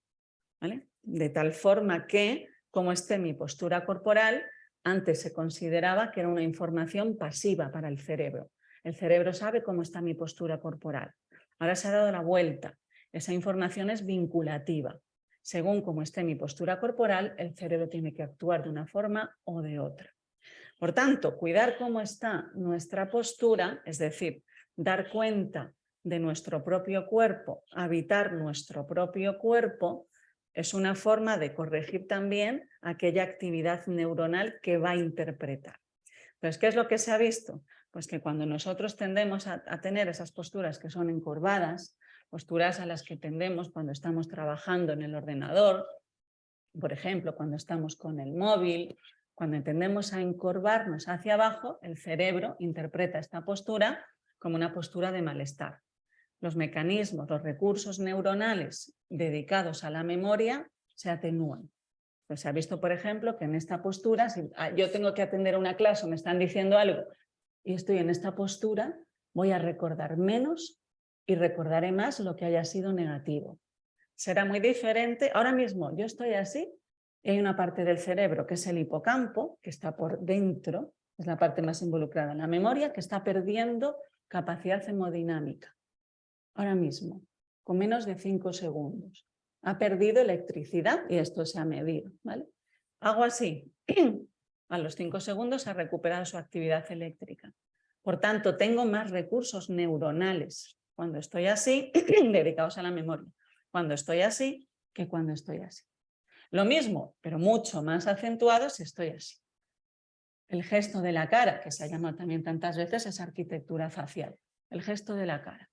Speaker 6: ¿vale? De tal forma que, como esté mi postura corporal, antes se consideraba que era una información pasiva para el cerebro. El cerebro sabe cómo está mi postura corporal. Ahora se ha dado la vuelta. Esa información es vinculativa. Según cómo esté mi postura corporal, el cerebro tiene que actuar de una forma o de otra. Por tanto, cuidar cómo está nuestra postura, es decir, dar cuenta de nuestro propio cuerpo, habitar nuestro propio cuerpo, es una forma de corregir también aquella actividad neuronal que va a interpretar. Entonces, ¿qué es lo que se ha visto? Pues que cuando nosotros tendemos a tener esas posturas que son encorvadas, posturas a las que tendemos cuando estamos trabajando en el ordenador, por ejemplo, cuando estamos con el móvil, cuando tendemos a encorvarnos hacia abajo, el cerebro interpreta esta postura como una postura de malestar. Los mecanismos, los recursos neuronales dedicados a la memoria se atenúan. Pues se ha visto, por ejemplo, que en esta postura, si yo tengo que atender a una clase o me están diciendo algo y estoy en esta postura, voy a recordar menos y recordaré más lo que haya sido negativo. Será muy diferente. Ahora mismo yo estoy así y hay una parte del cerebro que es el hipocampo, que está por dentro, es la parte más involucrada en la memoria, que está perdiendo capacidad hemodinámica. Ahora mismo, con menos de 5 segundos. Ha perdido electricidad y esto se ha medido, ¿vale? Hago así. A los 5 segundos ha recuperado su actividad eléctrica. Por tanto, tengo más recursos neuronales cuando estoy así, dedicados a la memoria. Cuando estoy así, que cuando estoy así. Lo mismo, pero mucho más acentuado si estoy así. El gesto de la cara, que se ha llamado también tantas veces, es arquitectura facial. El gesto de la cara.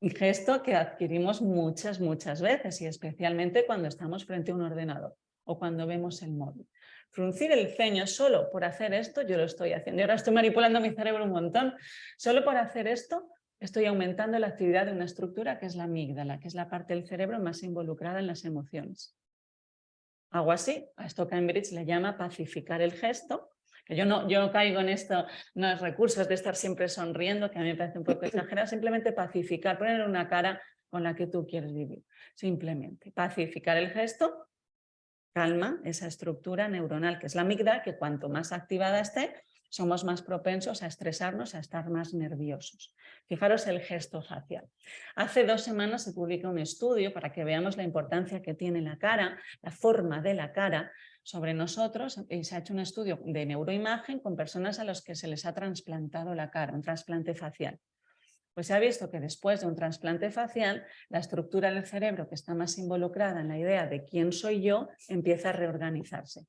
Speaker 6: Un gesto que adquirimos muchas veces y especialmente cuando estamos frente a un ordenador o cuando vemos el móvil. Fruncir el ceño solo por hacer esto, yo lo estoy haciendo. Y ahora estoy manipulando mi cerebro un montón. Solo por hacer esto estoy aumentando la actividad de una estructura que es la amígdala, que es la parte del cerebro más involucrada en las emociones. Hago así, a esto Cambridge le llama pacificar el gesto, que yo no caigo en esto, no es recursos de estar siempre sonriendo, que a mí me parece un poco exagerado, simplemente pacificar, poner una cara con la que tú quieres vivir, simplemente pacificar el gesto calma esa estructura neuronal, que es la amígdala, que cuanto más activada esté, somos más propensos a estresarnos, a estar más nerviosos. Fijaros el gesto facial. Hace 2 semanas se publica un estudio para que veamos la importancia que tiene la cara, la forma de la cara sobre nosotros, y se ha hecho un estudio de neuroimagen con personas a las que se les ha trasplantado la cara, un trasplante facial. Pues se ha visto que después de un trasplante facial, la estructura del cerebro que está más involucrada en la idea de quién soy yo, empieza a reorganizarse.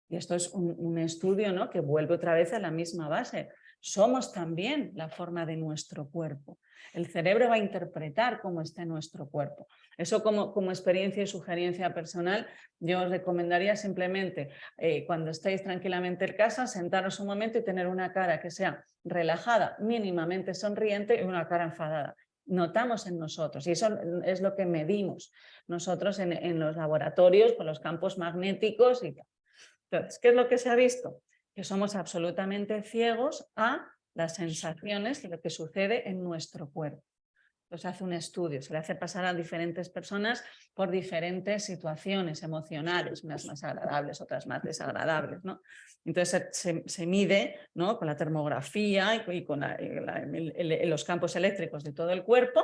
Speaker 6: Y esto es un estudio, ¿no?, que vuelve otra vez a la misma base. Somos también la forma de nuestro cuerpo. El cerebro va a interpretar cómo está nuestro cuerpo. Eso como experiencia y sugerencia personal, yo os recomendaría simplemente cuando estéis tranquilamente en casa, sentaros un momento y tener una cara que sea relajada, mínimamente sonriente y una cara enfadada. Notamos en nosotros, y eso es lo que medimos nosotros en los laboratorios con los campos magnéticos y tal. Entonces, ¿qué es lo que se ha visto? Que somos absolutamente ciegos a las sensaciones de lo que sucede en nuestro cuerpo. Entonces hace un estudio, se le hace pasar a diferentes personas por diferentes situaciones emocionales, unas más agradables, otras más desagradables, ¿no? Entonces se mide, ¿no?, con la termografía y con los campos eléctricos de todo el cuerpo,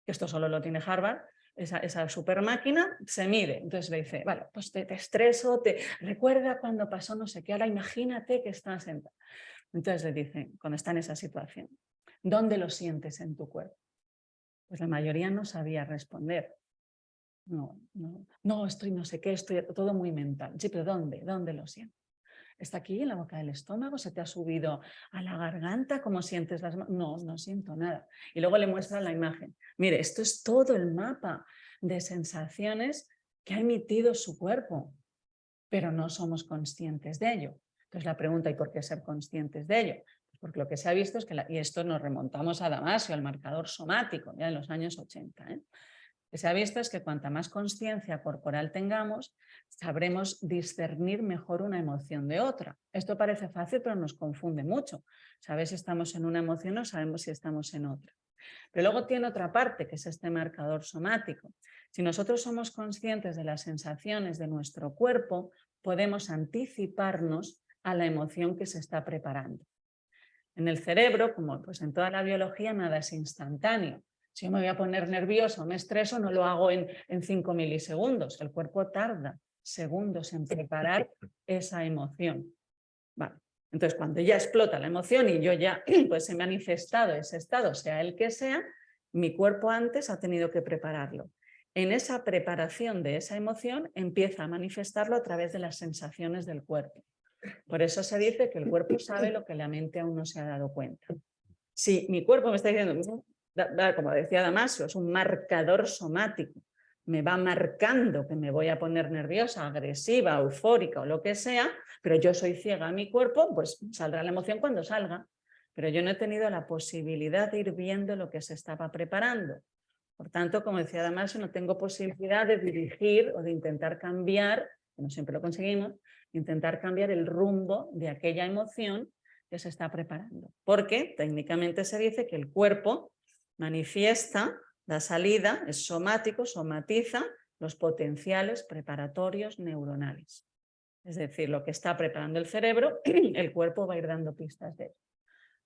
Speaker 6: que esto solo lo tiene Harvard. Esa super máquina se mide. Entonces le dice, vale, pues te estreso, te recuerda cuando pasó no sé qué, ahora imagínate que estás sentado. Entonces le dicen, cuando está en esa situación, ¿dónde lo sientes en tu cuerpo? Pues la mayoría no sabía responder. No, estoy no sé qué, estoy todo muy mental. Sí, pero ¿dónde lo sientes? ¿Está aquí en la boca del estómago? ¿Se te ha subido a la garganta? ¿Cómo sientes las manos? No siento nada. Y luego le muestran la imagen. Mire, esto es todo el mapa de sensaciones que ha emitido su cuerpo, pero no somos conscientes de ello. Entonces la pregunta, ¿y por qué ser conscientes de ello? Pues porque lo que se ha visto es que, y esto nos remontamos a Damasio, al marcador somático, ya en los años 80, Lo que se ha visto es que cuanta más consciencia corporal tengamos, sabremos discernir mejor una emoción de otra. Esto parece fácil, pero nos confunde mucho. Sabes si estamos en una emoción o sabemos si estamos en otra. Pero luego tiene otra parte, que es este marcador somático. Si nosotros somos conscientes de las sensaciones de nuestro cuerpo, podemos anticiparnos a la emoción que se está preparando. En el cerebro, como pues en toda la biología, nada es instantáneo. Si yo me voy a poner nervioso, me estreso, no lo hago en 5 milisegundos. El cuerpo tarda segundos en preparar esa emoción. Vale. Entonces, cuando ya explota la emoción y yo ya pues he manifestado ese estado, sea el que sea, mi cuerpo antes ha tenido que prepararlo. En esa preparación de esa emoción empieza a manifestarlo a través de las sensaciones del cuerpo. Por eso se dice que el cuerpo sabe lo que la mente aún no se ha dado cuenta. Si mi cuerpo me está diciendo, como decía Damasio, es un marcador somático, me va marcando que me voy a poner nerviosa, agresiva, eufórica o lo que sea, pero yo soy ciega a mi cuerpo, pues saldrá la emoción cuando salga. Pero yo no he tenido la posibilidad de ir viendo lo que se estaba preparando. Por tanto, como decía Damasio, no tengo posibilidad de dirigir o de intentar cambiar, que no siempre lo conseguimos, intentar cambiar el rumbo de aquella emoción que se está preparando. Porque técnicamente se dice que el cuerpo manifiesta la salida, es somático, somatiza los potenciales preparatorios neuronales. Es decir, lo que está preparando el cerebro, el cuerpo va a ir dando pistas de ello.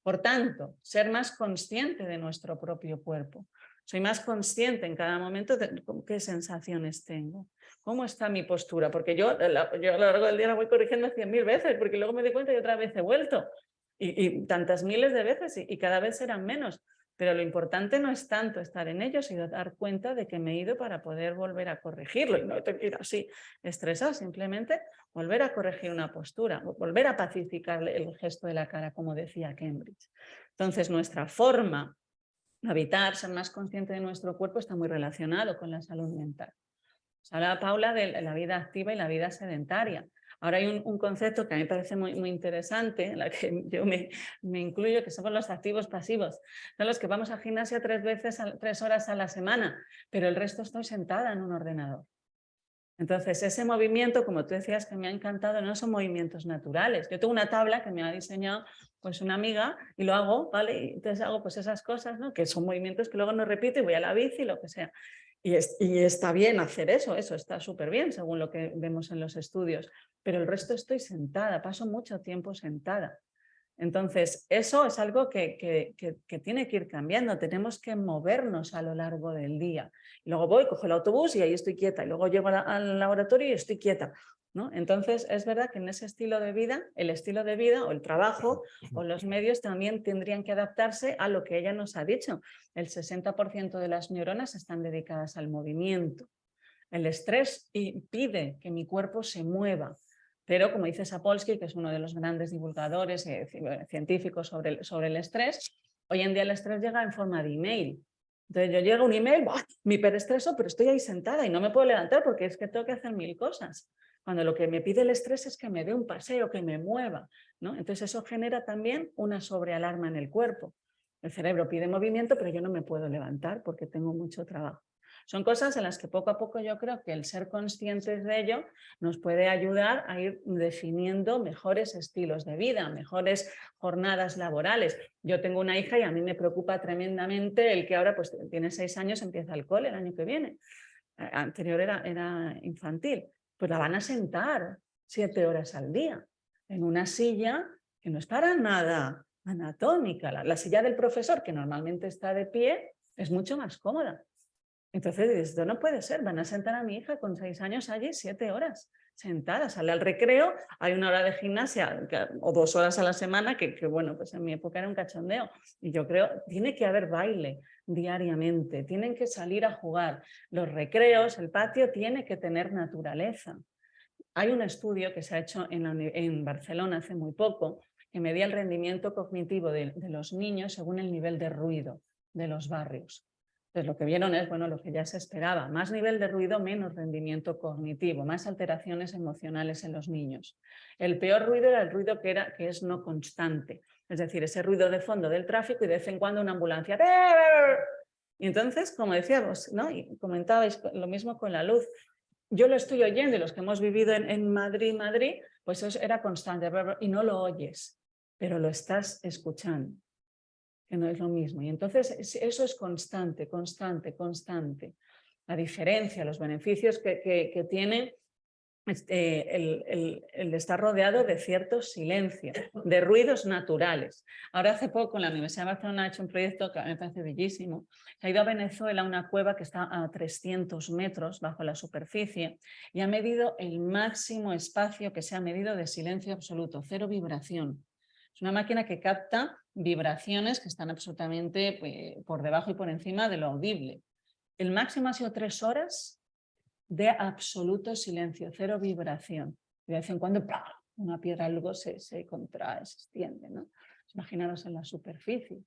Speaker 6: Por tanto, ser más consciente de nuestro propio cuerpo. Soy más consciente en cada momento de qué sensaciones tengo, cómo está mi postura, porque yo a lo largo del día la voy corrigiendo 100.000 veces, porque luego me doy cuenta y otra vez he vuelto. Y tantas miles de veces y cada vez serán menos. Pero lo importante no es tanto estar en ello, sino dar cuenta de que me he ido para poder volver a corregirlo. Y no tengo que ir así estresado, simplemente volver a corregir una postura, volver a pacificar el gesto de la cara, como decía Cambridge. Entonces, nuestra forma de habitar, ser más consciente de nuestro cuerpo, está muy relacionado con la salud mental. Hablaba Paula de la vida activa y la vida sedentaria. Ahora hay un concepto que a mí me parece muy interesante, en la que yo me incluyo, que son los activos pasivos. Son los que vamos al gimnasio 3 horas a la semana, pero el resto estoy sentada en un ordenador. Entonces, ese movimiento, como tú decías, que me ha encantado, no son movimientos naturales. Yo tengo una tabla que me ha diseñado pues una amiga y lo hago, ¿vale? Y entonces hago pues esas cosas, ¿no?, que son movimientos que luego no repito y voy a la bici, lo que sea. Y está bien hacer eso está súper bien según lo que vemos en los estudios, pero el resto estoy sentada, paso mucho tiempo sentada. Entonces, eso es algo que tiene que ir cambiando, tenemos que movernos a lo largo del día. Y luego voy, cojo el autobús y ahí estoy quieta, y luego llego al laboratorio y estoy quieta, ¿no? Entonces, es verdad que en ese estilo de vida, el estilo de vida o el trabajo o los medios también tendrían que adaptarse a lo que ella nos ha dicho. El 60% de las neuronas están dedicadas al movimiento. El estrés impide que mi cuerpo se mueva. Pero, como dice Sapolsky, que es uno de los grandes divulgadores científicos sobre el estrés, hoy en día el estrés llega en forma de email. Entonces yo llego a un email, me hiperestreso, pero estoy ahí sentada y no me puedo levantar porque es que tengo que hacer 1000 cosas. Cuando lo que me pide el estrés es que me dé un paseo, que me mueva, ¿no? Entonces eso genera también una sobrealarma en el cuerpo. El cerebro pide movimiento, pero yo no me puedo levantar porque tengo mucho trabajo. Son cosas en las que poco a poco yo creo que el ser conscientes de ello nos puede ayudar a ir definiendo mejores estilos de vida, mejores jornadas laborales. Yo tengo una hija y a mí me preocupa tremendamente el que ahora pues tiene 6 años, empieza el cole el año que viene. Anterior era infantil. Pues la van a sentar 7 horas al día en una silla que no es para nada anatómica. La silla del profesor, que normalmente está de pie, es mucho más cómoda. Entonces, esto no puede ser, van a sentar a mi hija con 6 años allí 7 horas sentada, sale al recreo, hay 1 hora de gimnasia o 2 horas a la semana, que bueno, pues en mi época era un cachondeo. Y yo creo, tiene que haber baile diariamente, tienen que salir a jugar. Los recreos, el patio tiene que tener naturaleza. Hay un estudio que se ha hecho en Barcelona hace muy poco, que medía el rendimiento cognitivo de los niños según el nivel de ruido de los barrios. Entonces lo que vieron es, bueno, lo que ya se esperaba, más nivel de ruido, menos rendimiento cognitivo, más alteraciones emocionales en los niños. El peor ruido era el ruido que es no constante, es decir, ese ruido de fondo del tráfico y de vez en cuando una ambulancia. Y entonces, como decíamos, ¿no? Y comentabais lo mismo con la luz. Yo lo estoy oyendo y los que hemos vivido en Madrid, pues eso era constante y no lo oyes, pero lo estás escuchando, que no es lo mismo. Y entonces eso es constante. La diferencia, los beneficios que tiene el estar rodeado de ciertos silencios, de ruidos naturales. Ahora hace poco en la Universidad de Barcelona ha hecho un proyecto que a mí me parece bellísimo. Se ha ido a Venezuela, a una cueva que está a 300 metros bajo la superficie y ha medido el máximo espacio que se ha medido de silencio absoluto, 0 vibración. Es una máquina que capta vibraciones que están absolutamente por debajo y por encima de lo audible. El máximo ha sido 3 horas de absoluto silencio, 0 vibración. De vez en cuando una piedra luego se contrae, se extiende, ¿no? Imaginaros en la superficie.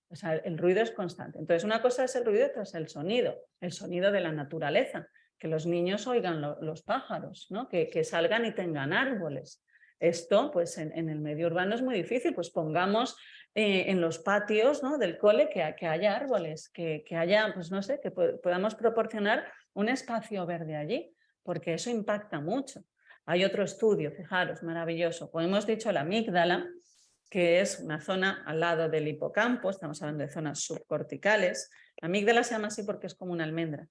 Speaker 6: O sea, el ruido es constante. Entonces, una cosa es el ruido y otra es el sonido de la naturaleza, que los niños oigan los pájaros, ¿no? Que salgan y tengan árboles. Esto, pues en el medio urbano es muy difícil, pues pongamos en los patios, ¿no? del cole que haya árboles, que haya, pues no sé, que podamos proporcionar un espacio verde allí, porque eso impacta mucho. Hay otro estudio, fijaros, maravilloso, como hemos dicho, la amígdala, que es una zona al lado del hipocampo, estamos hablando de zonas subcorticales. La amígdala se llama así porque es como una almendra.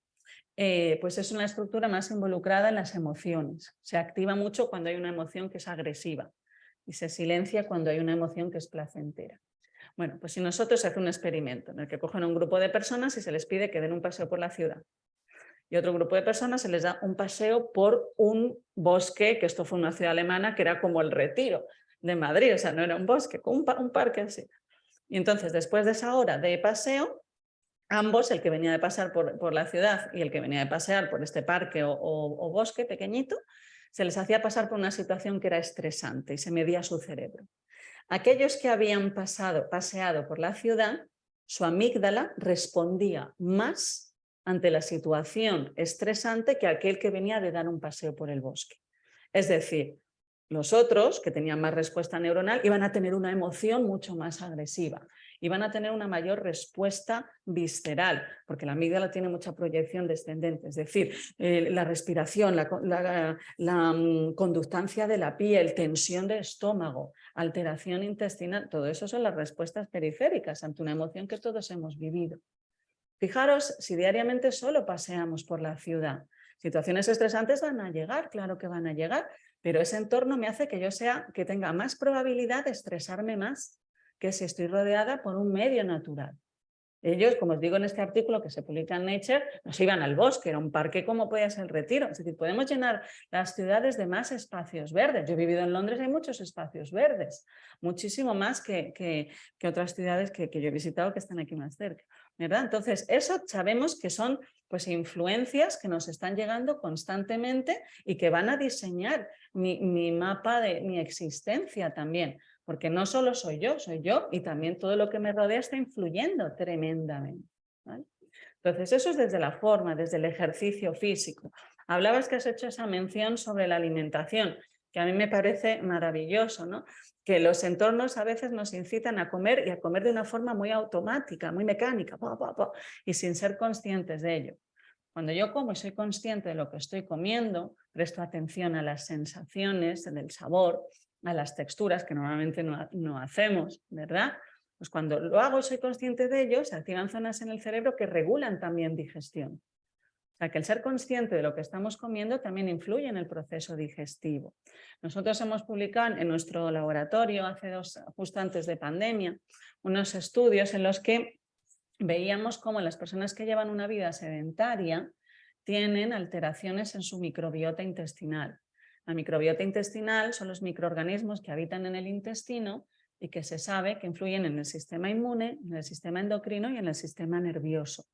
Speaker 6: Pues es una estructura más involucrada en las emociones. Se activa mucho cuando hay una emoción que es agresiva y se silencia cuando hay una emoción que es placentera. Bueno, pues si nosotros hacemos un experimento en el que cogen a un grupo de personas y se les pide que den un paseo por la ciudad y otro grupo de personas se les da un paseo por un bosque, que esto fue una ciudad alemana que era como el Retiro de Madrid, o sea, no era un bosque, un parque así. Y entonces después de esa hora de paseo, ambos, el que venía de pasar por la ciudad y el que venía de pasear por este parque o bosque pequeñito, se les hacía pasar por una situación que era estresante y se medía su cerebro. Aquellos que habían paseado por la ciudad, su amígdala respondía más ante la situación estresante que aquel que venía de dar un paseo por el bosque. Es decir, los otros, que tenían más respuesta neuronal, iban a tener una emoción mucho más agresiva. Y van a tener una mayor respuesta visceral, porque la amígdala tiene mucha proyección descendente, es decir, la respiración, la conductancia de la piel, tensión de estómago, alteración intestinal, todo eso son las respuestas periféricas ante una emoción que todos hemos vivido. Fijaros si diariamente solo paseamos por la ciudad. Situaciones estresantes van a llegar, claro que van a llegar, pero ese entorno me hace que tenga más probabilidad de estresarme más que si estoy rodeada por un medio natural. Ellos, como os digo en este artículo que se publica en Nature, nos iban al bosque, era un parque como podía ser el Retiro. Es decir, podemos llenar las ciudades de más espacios verdes. Yo he vivido en Londres, hay muchos espacios verdes, muchísimo más que otras ciudades que yo he visitado que están aquí más cerca, ¿verdad? Entonces, eso sabemos que son pues, influencias que nos están llegando constantemente y que van a diseñar mi mapa de mi existencia también. Porque no solo soy yo y también todo lo que me rodea está influyendo tremendamente, ¿vale? Entonces, eso es desde la forma, desde el ejercicio físico. Hablabas que has hecho esa mención sobre la alimentación, que a mí me parece maravilloso, ¿no? Que los entornos a veces nos incitan a comer y a comer de una forma muy automática, muy mecánica, y sin ser conscientes de ello. Cuando yo como y soy consciente de lo que estoy comiendo, presto atención a las sensaciones, del sabor, a las texturas que normalmente no hacemos, ¿verdad? Pues cuando lo hago y soy consciente de ello, se activan zonas en el cerebro que regulan también digestión. O sea, que el ser consciente de lo que estamos comiendo también influye en el proceso digestivo. Nosotros hemos publicado en nuestro laboratorio, justo antes de pandemia, unos estudios en los que veíamos cómo las personas que llevan una vida sedentaria tienen alteraciones en su microbiota intestinal. La microbiota intestinal son los microorganismos que habitan en el intestino y que se sabe que influyen en el sistema inmune, en el sistema endocrino y en el sistema nervioso.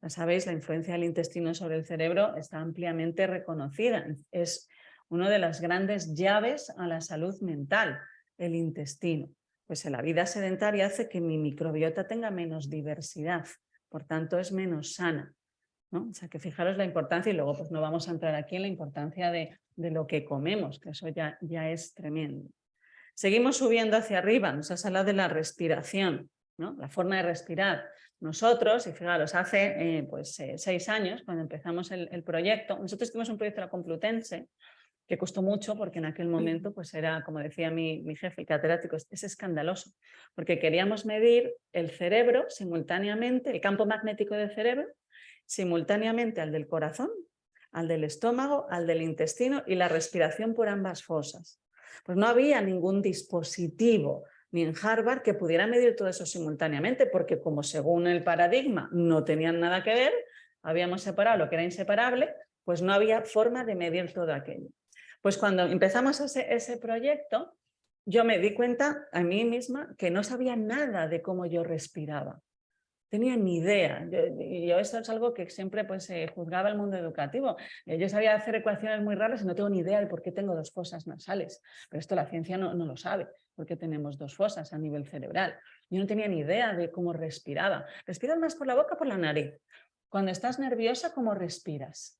Speaker 6: Ya sabéis, la influencia del intestino sobre el cerebro está ampliamente reconocida. Es una de las grandes llaves a la salud mental, el intestino. Pues la vida sedentaria hace que mi microbiota tenga menos diversidad, por tanto es menos sana, ¿no? O sea que fijaros la importancia y luego pues no vamos a entrar aquí en la importancia de lo que comemos, que eso ya es tremendo. Seguimos subiendo hacia arriba, nos has hablado de la respiración, ¿no? La forma de respirar. Nosotros, y fijaros, hace 6 años, cuando empezamos el proyecto, nosotros tuvimos un proyecto de la Complutense que costó mucho porque en aquel momento pues era, como decía mi jefe, el catedrático, es escandaloso, porque queríamos medir el cerebro simultáneamente, el campo magnético del cerebro, simultáneamente al del corazón, al del estómago, al del intestino y la respiración por ambas fosas. Pues no había ningún dispositivo ni en Harvard que pudiera medir todo eso simultáneamente, porque como según el paradigma no tenían nada que ver, habíamos separado lo que era inseparable, pues no había forma de medir todo aquello. Pues cuando empezamos ese proyecto, yo me di cuenta a mí misma que no sabía nada de cómo yo respiraba. Tenía ni idea. Yo eso es algo que siempre pues, juzgaba el mundo educativo. Yo sabía hacer ecuaciones muy raras y no tengo ni idea de por qué tengo 2 fosas nasales. Pero esto la ciencia no lo sabe, porque tenemos 2 fosas a nivel cerebral. Yo no tenía ni idea de cómo respiraba. ¿Respiras más por la boca o por la nariz? Cuando estás nerviosa, ¿cómo respiras?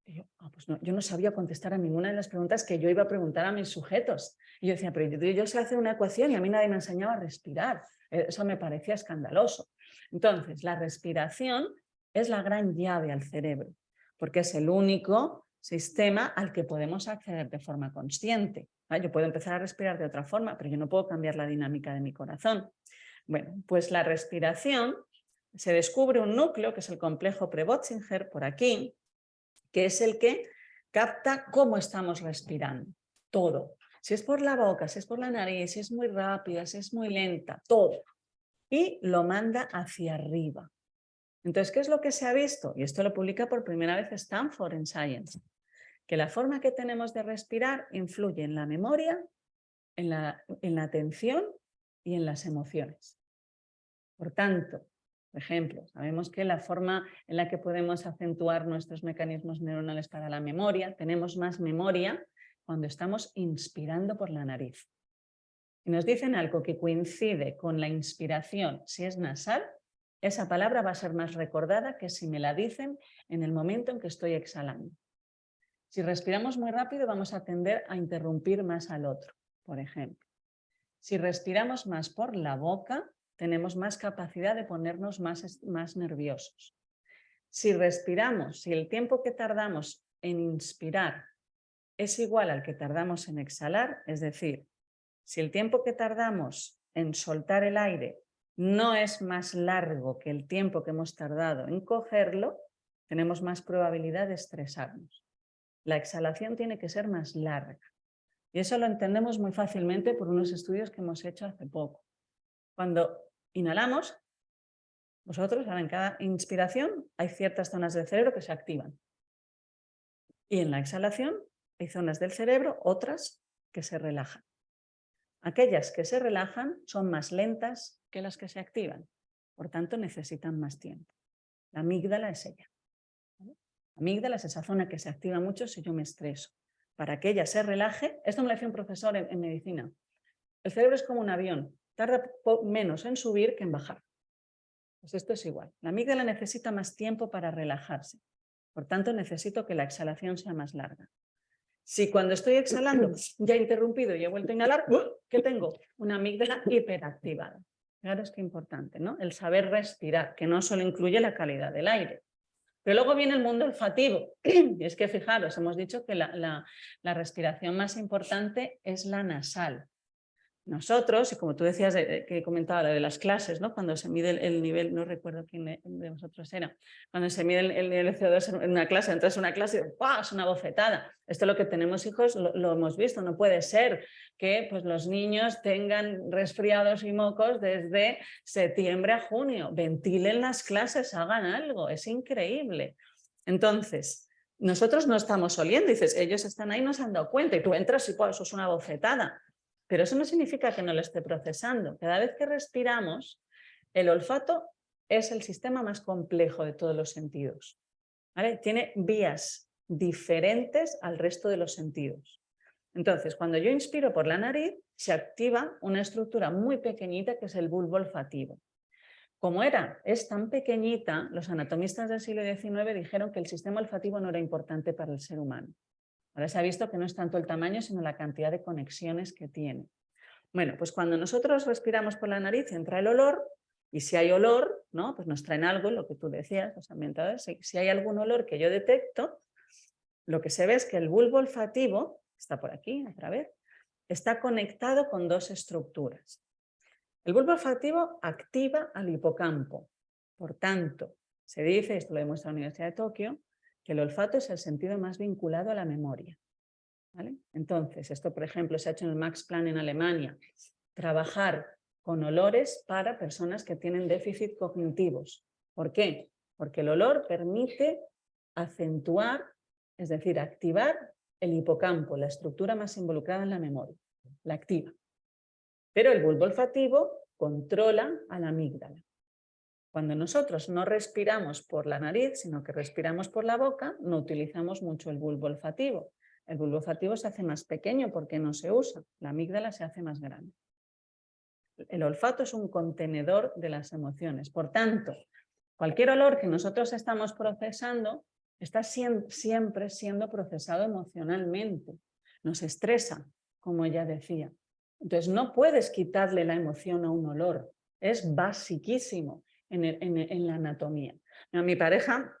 Speaker 6: Y yo, pues no, yo no sabía contestar a ninguna de las preguntas que yo iba a preguntar a mis sujetos. Y yo decía, pero yo sé hacer una ecuación y a mí nadie me enseñaba a respirar. Eso me parecía escandaloso. Entonces, la respiración es la gran llave al cerebro, porque es el único sistema al que podemos acceder de forma consciente. Yo puedo empezar a respirar de otra forma, pero yo no puedo cambiar la dinámica de mi corazón. Bueno, pues la respiración, se descubre un núcleo, que es el complejo Prebotzinger, por aquí, que es el que capta cómo estamos respirando, todo. Si es por la boca, si es por la nariz, si es muy rápida, si es muy lenta, todo. Y lo manda hacia arriba. Entonces, ¿qué es lo que se ha visto? Y esto lo publica por primera vez Stanford en Science, que la forma que tenemos de respirar influye en la memoria, en la atención y en las emociones. Por tanto, por ejemplo, sabemos que la forma en la que podemos acentuar nuestros mecanismos neuronales para la memoria, tenemos más memoria cuando estamos inspirando por la nariz. Y nos dicen algo que coincide con la inspiración, si es nasal, esa palabra va a ser más recordada que si me la dicen en el momento en que estoy exhalando. Si respiramos muy rápido, vamos a tender a interrumpir más al otro, por ejemplo. Si respiramos más por la boca, tenemos más capacidad de ponernos más nerviosos. Si respiramos, si el tiempo que tardamos en inspirar es igual al que tardamos en exhalar, es decir, si el tiempo que tardamos en soltar el aire no es más largo que el tiempo que hemos tardado en cogerlo, tenemos más probabilidad de estresarnos. La exhalación tiene que ser más larga. Y eso lo entendemos muy fácilmente por unos estudios que hemos hecho hace poco. Cuando inhalamos, vosotros, ahora en cada inspiración hay ciertas zonas del cerebro que se activan. Y en la exhalación hay zonas del cerebro, otras que se relajan. Aquellas que se relajan son más lentas que las que se activan. Por tanto, necesitan más tiempo. La amígdala es ella. ¿Vale? La amígdala es esa zona que se activa mucho si yo me estreso. Para que ella se relaje, esto me lo decía un profesor en medicina. El cerebro es como un avión, tarda menos en subir que en bajar. Pues esto es igual. La amígdala necesita más tiempo para relajarse. Por tanto, necesito que la exhalación sea más larga. Si cuando estoy exhalando ya he interrumpido y he vuelto a inhalar, ¿qué tengo? Una amígdala hiperactivada. Claro, es que importante, ¿no? El saber respirar, que no solo incluye la calidad del aire. Pero luego viene el mundo olfativo. Y es que fijaros, hemos dicho que la respiración más importante es la nasal. Nosotros, y como tú decías que comentaba la de las clases, ¿no? Cuando se mide el nivel, no recuerdo quién de vosotros era, cuando se mide el nivel de CO2 en una clase, entras a una clase y ¡pah! Es una bofetada. Esto es lo que tenemos hijos, lo hemos visto, no puede ser que pues, los niños tengan resfriados y mocos desde septiembre a junio. Ventilen las clases, hagan algo, es increíble. Entonces, nosotros no estamos oliendo, dices, ellos están ahí, no se han dado cuenta, y tú entras y pues, eso es una bofetada. Pero eso no significa que no lo esté procesando. Cada vez que respiramos, el olfato es el sistema más complejo de todos los sentidos. ¿Vale? Tiene vías diferentes al resto de los sentidos. Entonces, cuando yo inspiro por la nariz, se activa una estructura muy pequeñita que es el bulbo olfativo. Como es tan pequeñita, los anatomistas del siglo XIX dijeron que el sistema olfativo no era importante para el ser humano. Ahora se ha visto que no es tanto el tamaño, sino la cantidad de conexiones que tiene. Bueno, pues cuando nosotros respiramos por la nariz entra el olor, y si hay olor, ¿no? Pues nos traen algo, lo que tú decías, los ambientadores, si hay algún olor que yo detecto, lo que se ve es que el bulbo olfativo, está por aquí, otra vez, está conectado con dos estructuras. El bulbo olfativo activa al hipocampo. Por tanto, se dice, esto lo demuestra la Universidad de Tokio, que el olfato es el sentido más vinculado a la memoria. ¿Vale? Entonces, esto por ejemplo se ha hecho en el Max Planck en Alemania, trabajar con olores para personas que tienen déficit cognitivos. ¿Por qué? Porque el olor permite acentuar, es decir, activar el hipocampo, la estructura más involucrada en la memoria, la activa. Pero el bulbo olfativo controla a la amígdala. Cuando nosotros no respiramos por la nariz, sino que respiramos por la boca, no utilizamos mucho el bulbo olfativo. El bulbo olfativo se hace más pequeño porque no se usa. La amígdala se hace más grande. El olfato es un contenedor de las emociones. Por tanto, cualquier olor que nosotros estamos procesando está siempre siendo procesado emocionalmente. Nos estresa, como ella decía. Entonces, no puedes quitarle la emoción a un olor. Es basiquísimo en la anatomía. Mi pareja,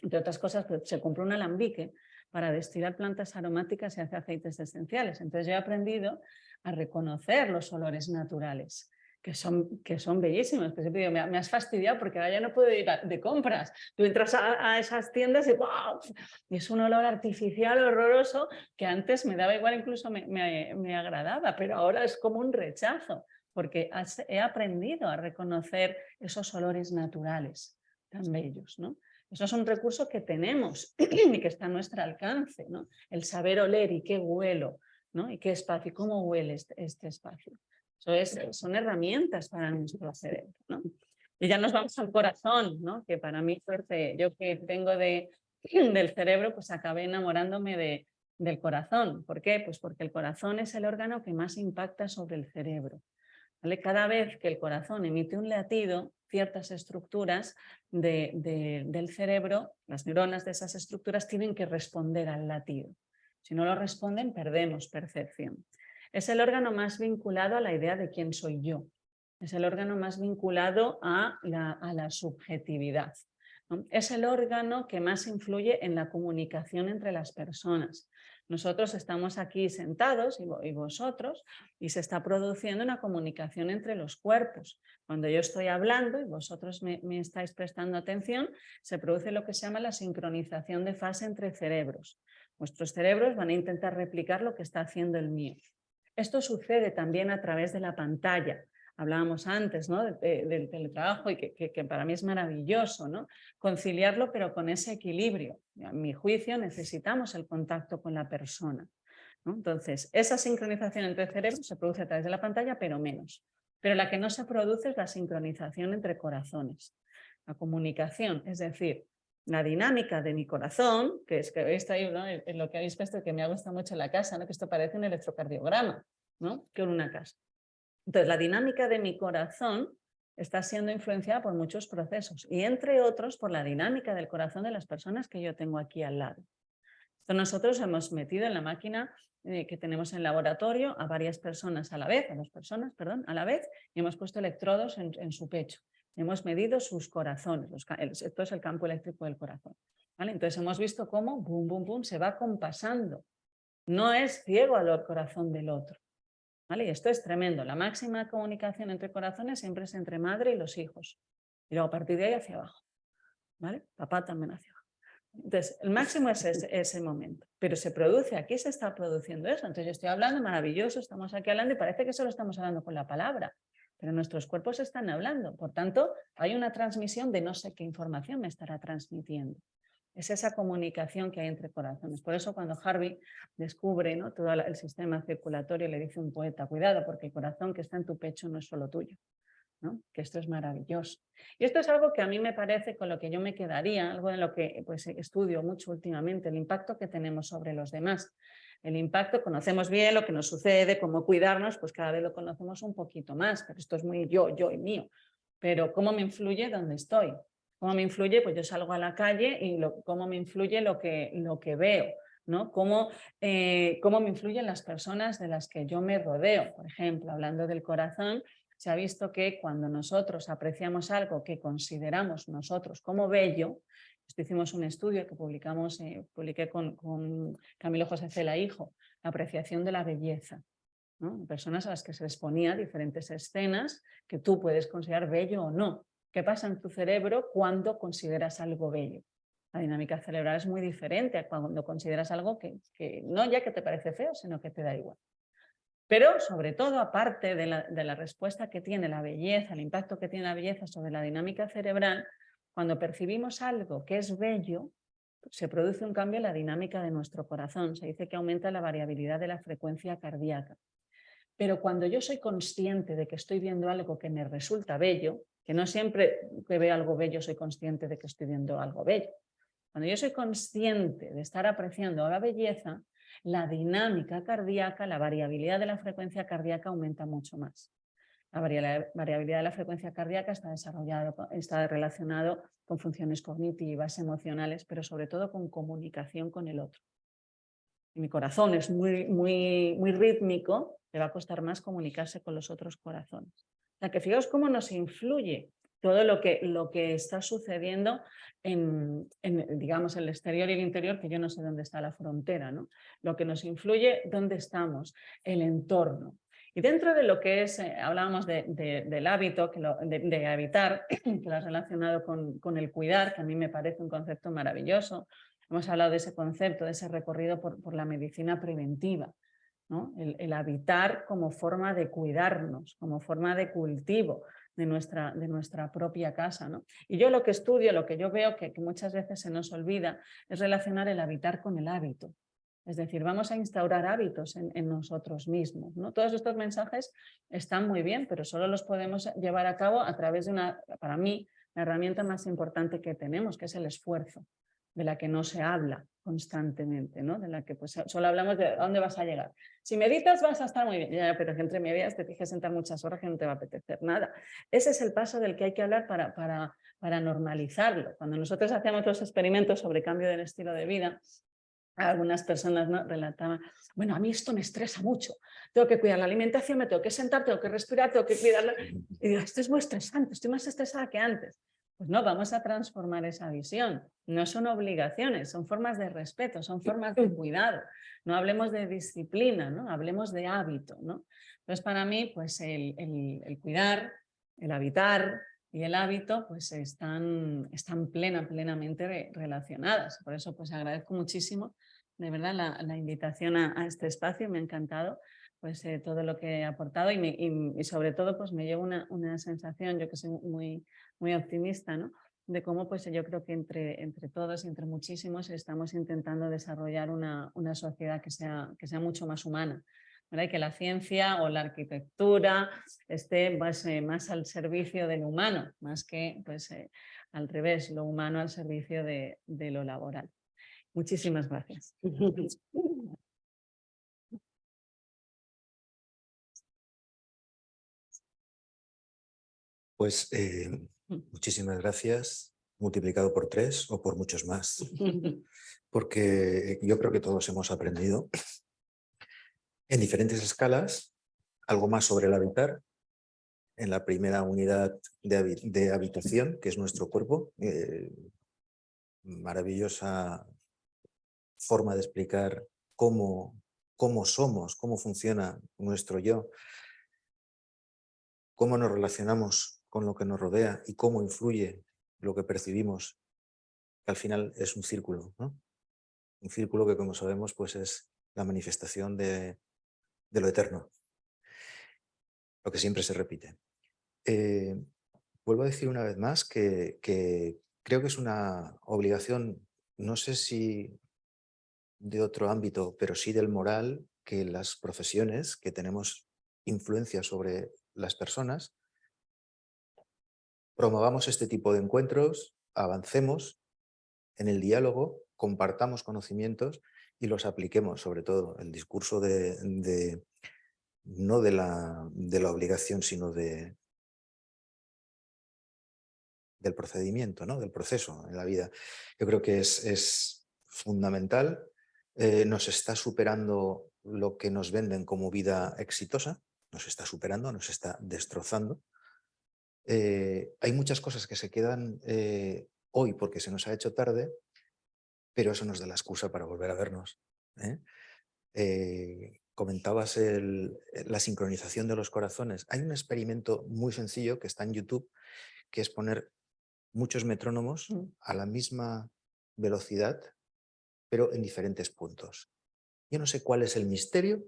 Speaker 6: entre otras cosas, se compró un alambique para destilar plantas aromáticas y hacer aceites esenciales. Entonces yo he aprendido a reconocer los olores naturales, que son bellísimos. Pues digo, me has fastidiado porque ahora ya no puedo ir de compras. Tú entras a esas tiendas y ¡wow! Y es un olor artificial horroroso que antes me daba igual, incluso me agradaba, pero ahora es como un rechazo, porque he aprendido a reconocer esos olores naturales tan bellos, ¿no? Eso es un recurso que tenemos y que está a nuestro alcance, ¿no? El saber oler y qué huelo, ¿no? Y qué espacio, y cómo huele este espacio. Son herramientas para nuestro cerebro, ¿no? Y ya nos vamos al corazón, ¿no? Que para mí, suerte, yo que vengo del cerebro, pues acabé enamorándome del corazón. ¿Por qué? Pues porque el corazón es el órgano que más impacta sobre el cerebro. ¿Vale? Cada vez que el corazón emite un latido, ciertas estructuras del cerebro, las neuronas de esas estructuras tienen que responder al latido. Si no lo responden, perdemos percepción. Es el órgano más vinculado a la idea de quién soy yo. Es el órgano más vinculado a la subjetividad, ¿no? Es el órgano que más influye en la comunicación entre las personas. Nosotros estamos aquí sentados y vosotros, y se está produciendo una comunicación entre los cuerpos. Cuando yo estoy hablando y vosotros me estáis prestando atención, se produce lo que se llama la sincronización de fase entre cerebros. Vuestros cerebros van a intentar replicar lo que está haciendo el mío. Esto sucede también a través de la pantalla. Hablábamos antes, ¿no?, del teletrabajo y que para mí es maravilloso, ¿no?, conciliarlo pero con ese equilibrio. A mi juicio necesitamos el contacto con la persona, ¿no? Entonces, esa sincronización entre cerebros se produce a través de la pantalla, pero menos. Pero la que no se produce es la sincronización entre corazones. La comunicación, es decir, la dinámica de mi corazón, que es que esto ahí, ¿no?, en lo que habéis visto que me ha gustado mucho en la casa, ¿no?, que esto parece un electrocardiograma, ¿no?, que en una casa. Entonces, la dinámica de mi corazón está siendo influenciada por muchos procesos y, entre otros, por la dinámica del corazón de las personas que yo tengo aquí al lado. Entonces, nosotros hemos metido en la máquina que tenemos en el laboratorio a varias personas a la vez, a 2 personas, perdón, a la vez, y hemos puesto electrodos en su pecho. Hemos medido sus corazones, esto es el campo eléctrico del corazón, ¿vale? Entonces, hemos visto cómo, bum, bum, bum, se va compasando. No es ciego al corazón del otro. ¿Vale? Y esto es tremendo. La máxima comunicación entre corazones siempre es entre madre y los hijos. Y luego a partir de ahí hacia abajo. ¿Vale? Papá también hacia abajo. Entonces, el máximo es ese momento. Pero se produce, aquí se está produciendo eso. Entonces yo estoy hablando, maravilloso, estamos aquí hablando y parece que solo estamos hablando con la palabra. Pero nuestros cuerpos están hablando. Por tanto, hay una transmisión de no sé qué información me estará transmitiendo. Es esa comunicación que hay entre corazones. Por eso cuando Harvey descubre, ¿no?, todo el sistema circulatorio, le dice un poeta, cuidado, porque el corazón que está en tu pecho no es solo tuyo, ¿no?, que esto es maravilloso. Y esto es algo que a mí me parece con lo que yo me quedaría, algo en lo que pues, estudio mucho últimamente, el impacto que tenemos sobre los demás. El impacto, conocemos bien lo que nos sucede, cómo cuidarnos, pues cada vez lo conocemos un poquito más, pero esto es muy yo y mío. Pero ¿cómo me influye donde estoy? ¿Cómo me influye? Pues yo salgo a la calle y cómo me influye lo que veo, ¿no? Cómo me influyen las personas de las que yo me rodeo. Por ejemplo, hablando del corazón, se ha visto que cuando nosotros apreciamos algo que consideramos nosotros como bello, esto hicimos un estudio que publiqué con Camilo José Cela Hijo, la apreciación de la belleza, ¿no? Personas a las que se les ponía diferentes escenas que tú puedes considerar bello o no. ¿Qué pasa en tu cerebro cuando consideras algo bello? La dinámica cerebral es muy diferente a cuando consideras algo que no ya que te parece feo, sino que te da igual. Pero sobre todo, aparte de la respuesta que tiene la belleza, el impacto que tiene la belleza sobre la dinámica cerebral, cuando percibimos algo que es bello, se produce un cambio en la dinámica de nuestro corazón. Se dice que aumenta la variabilidad de la frecuencia cardíaca. Pero cuando yo soy consciente de que estoy viendo algo que me resulta bello, que no siempre que veo algo bello soy consciente de que estoy viendo algo bello. Cuando yo soy consciente de estar apreciando la belleza, la dinámica cardíaca, la variabilidad de la frecuencia cardíaca aumenta mucho más. La variabilidad de la frecuencia cardíaca está relacionado con funciones cognitivas, emocionales, pero sobre todo con comunicación con el otro. Y mi corazón es muy rítmico, le va a costar más comunicarse con los otros corazones. O sea, que fijaos cómo nos influye todo lo que está sucediendo digamos, el exterior y el interior, que yo no sé dónde está la frontera, ¿no? Lo que nos influye, dónde estamos, el entorno. Y dentro de lo que es, hablábamos del hábito, de habitar, que lo has relacionado con el cuidar, que a mí me parece un concepto maravilloso. Hemos hablado de ese concepto, de ese recorrido por la medicina preventiva, ¿no? El habitar como forma de cuidarnos, como forma de cultivo de nuestra propia casa, ¿no? Y yo lo que estudio, lo que yo veo que muchas veces se nos olvida, es relacionar el habitar con el hábito. Es decir, vamos a instaurar hábitos en nosotros mismos, ¿no? Todos estos mensajes están muy bien, pero solo los podemos llevar a cabo a través de para mí, la herramienta más importante que tenemos, que es el esfuerzo, de la que no se habla constantemente, ¿no? De la que pues, solo hablamos de a dónde vas a llegar. Si meditas vas a estar muy bien, ya, pero que entre medias te tienes que sentar muchas horas que no te va a apetecer nada. Ese es el paso del que hay que hablar para normalizarlo. Cuando nosotros hacíamos los experimentos sobre cambio del estilo de vida, algunas personas, ¿no?, relataban, bueno, a mí esto me estresa mucho, tengo que cuidar la alimentación, me tengo que sentar, tengo que respirar, tengo que cuidarla. Y digo, esto es muy estresante, estoy más estresada que antes. pues no, vamos a transformar esa visión. No son obligaciones, son formas de respeto, son formas de cuidado. No hablemos de disciplina, ¿no? Hablemos de hábito, ¿no? Entonces, para mí, pues el cuidar, el habitar y el hábito pues están plenamente relacionadas. Por eso pues agradezco muchísimo de verdad la invitación a este espacio. Me ha encantado pues todo lo que he aportado y sobre todo pues me llevo una sensación, yo que soy muy optimista, ¿no? De cómo pues yo creo que entre todos y entre muchísimos estamos intentando desarrollar una sociedad que sea mucho más humana, ¿verdad? Y que la ciencia o la arquitectura esté más al servicio del humano, más que pues, al revés, lo humano al servicio de lo laboral. Muchísimas gracias.
Speaker 7: Pues muchísimas gracias, multiplicado por 3 o por muchos más, porque yo creo que todos hemos aprendido en diferentes escalas algo más sobre el habitar. En la primera unidad de habitación, que es nuestro cuerpo, maravillosa forma de explicar cómo somos, cómo funciona nuestro yo, cómo nos relacionamos con lo que nos rodea y cómo influye lo que percibimos, que al final es un círculo, ¿no? Un círculo que, como sabemos, pues es la manifestación de lo eterno, lo que siempre se repite. Vuelvo a decir una vez más que creo que es una obligación, no sé si de otro ámbito, pero sí del moral, que las profesiones que tenemos influencia sobre las personas, promovamos este tipo de encuentros, avancemos en el diálogo, compartamos conocimientos y los apliquemos, sobre todo el discurso no de la obligación, sino del procedimiento, ¿no? Del proceso en la vida. Yo creo que es fundamental. Nos está superando lo que nos venden como vida exitosa, nos está superando, nos está destrozando. Hay muchas cosas que se quedan hoy porque se nos ha hecho tarde, pero eso nos da la excusa para volver a vernos. Comentabas la sincronización de los corazones. Hay un experimento muy sencillo que está en YouTube, que es poner muchos metrónomos a la misma velocidad, pero en diferentes puntos. Yo no sé cuál es el misterio,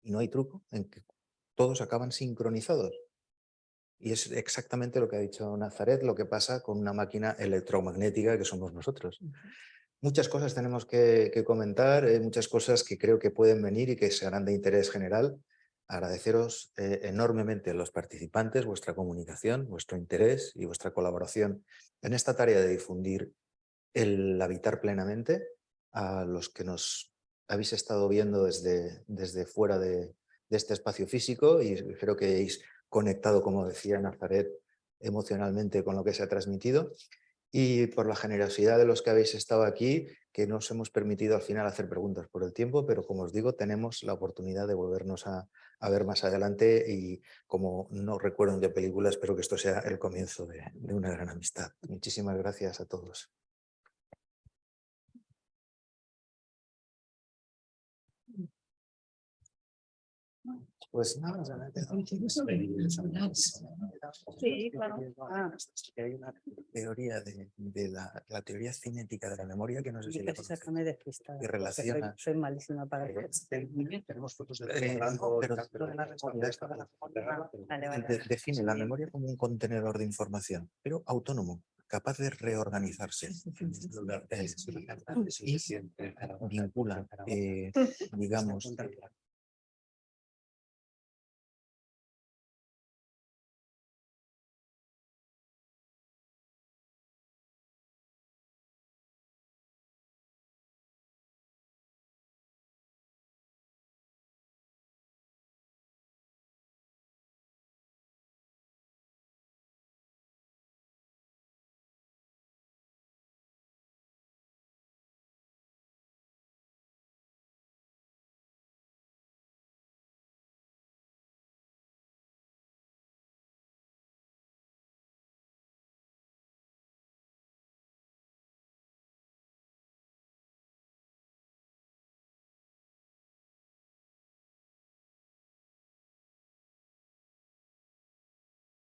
Speaker 7: y no hay truco, en que todos acaban sincronizados. Y es exactamente lo que ha dicho Nazaret, lo que pasa con una máquina electromagnética que somos nosotros. Muchas cosas tenemos que comentar, muchas cosas que creo que pueden venir y que serán de interés general. Agradeceros enormemente a los participantes vuestra comunicación, vuestro interés y vuestra colaboración en esta tarea de difundir el habitar plenamente, a los que nos habéis estado viendo desde fuera de este espacio físico, y espero que hayáis conectado, como decía Nazaret, emocionalmente con lo que se ha transmitido, y por la generosidad de los que habéis estado aquí, que nos hemos permitido al final hacer preguntas por el tiempo, pero como os digo, tenemos la oportunidad de volvernos a ver más adelante, y como no recuerdo en qué película, espero que esto sea el comienzo de una gran amistad. Muchísimas gracias a todos. Pues nada,
Speaker 6: sí, claro.
Speaker 7: Hay una teoría de la teoría cinética de la memoria, que no sé si la conoces,
Speaker 5: Sácame despistada,
Speaker 7: que relaciona.
Speaker 5: soy malísima para eso.
Speaker 7: Tenemos fotos de define la memoria como un contenedor de información, pero autónomo, capaz de reorganizarse. Y vincula, digamos,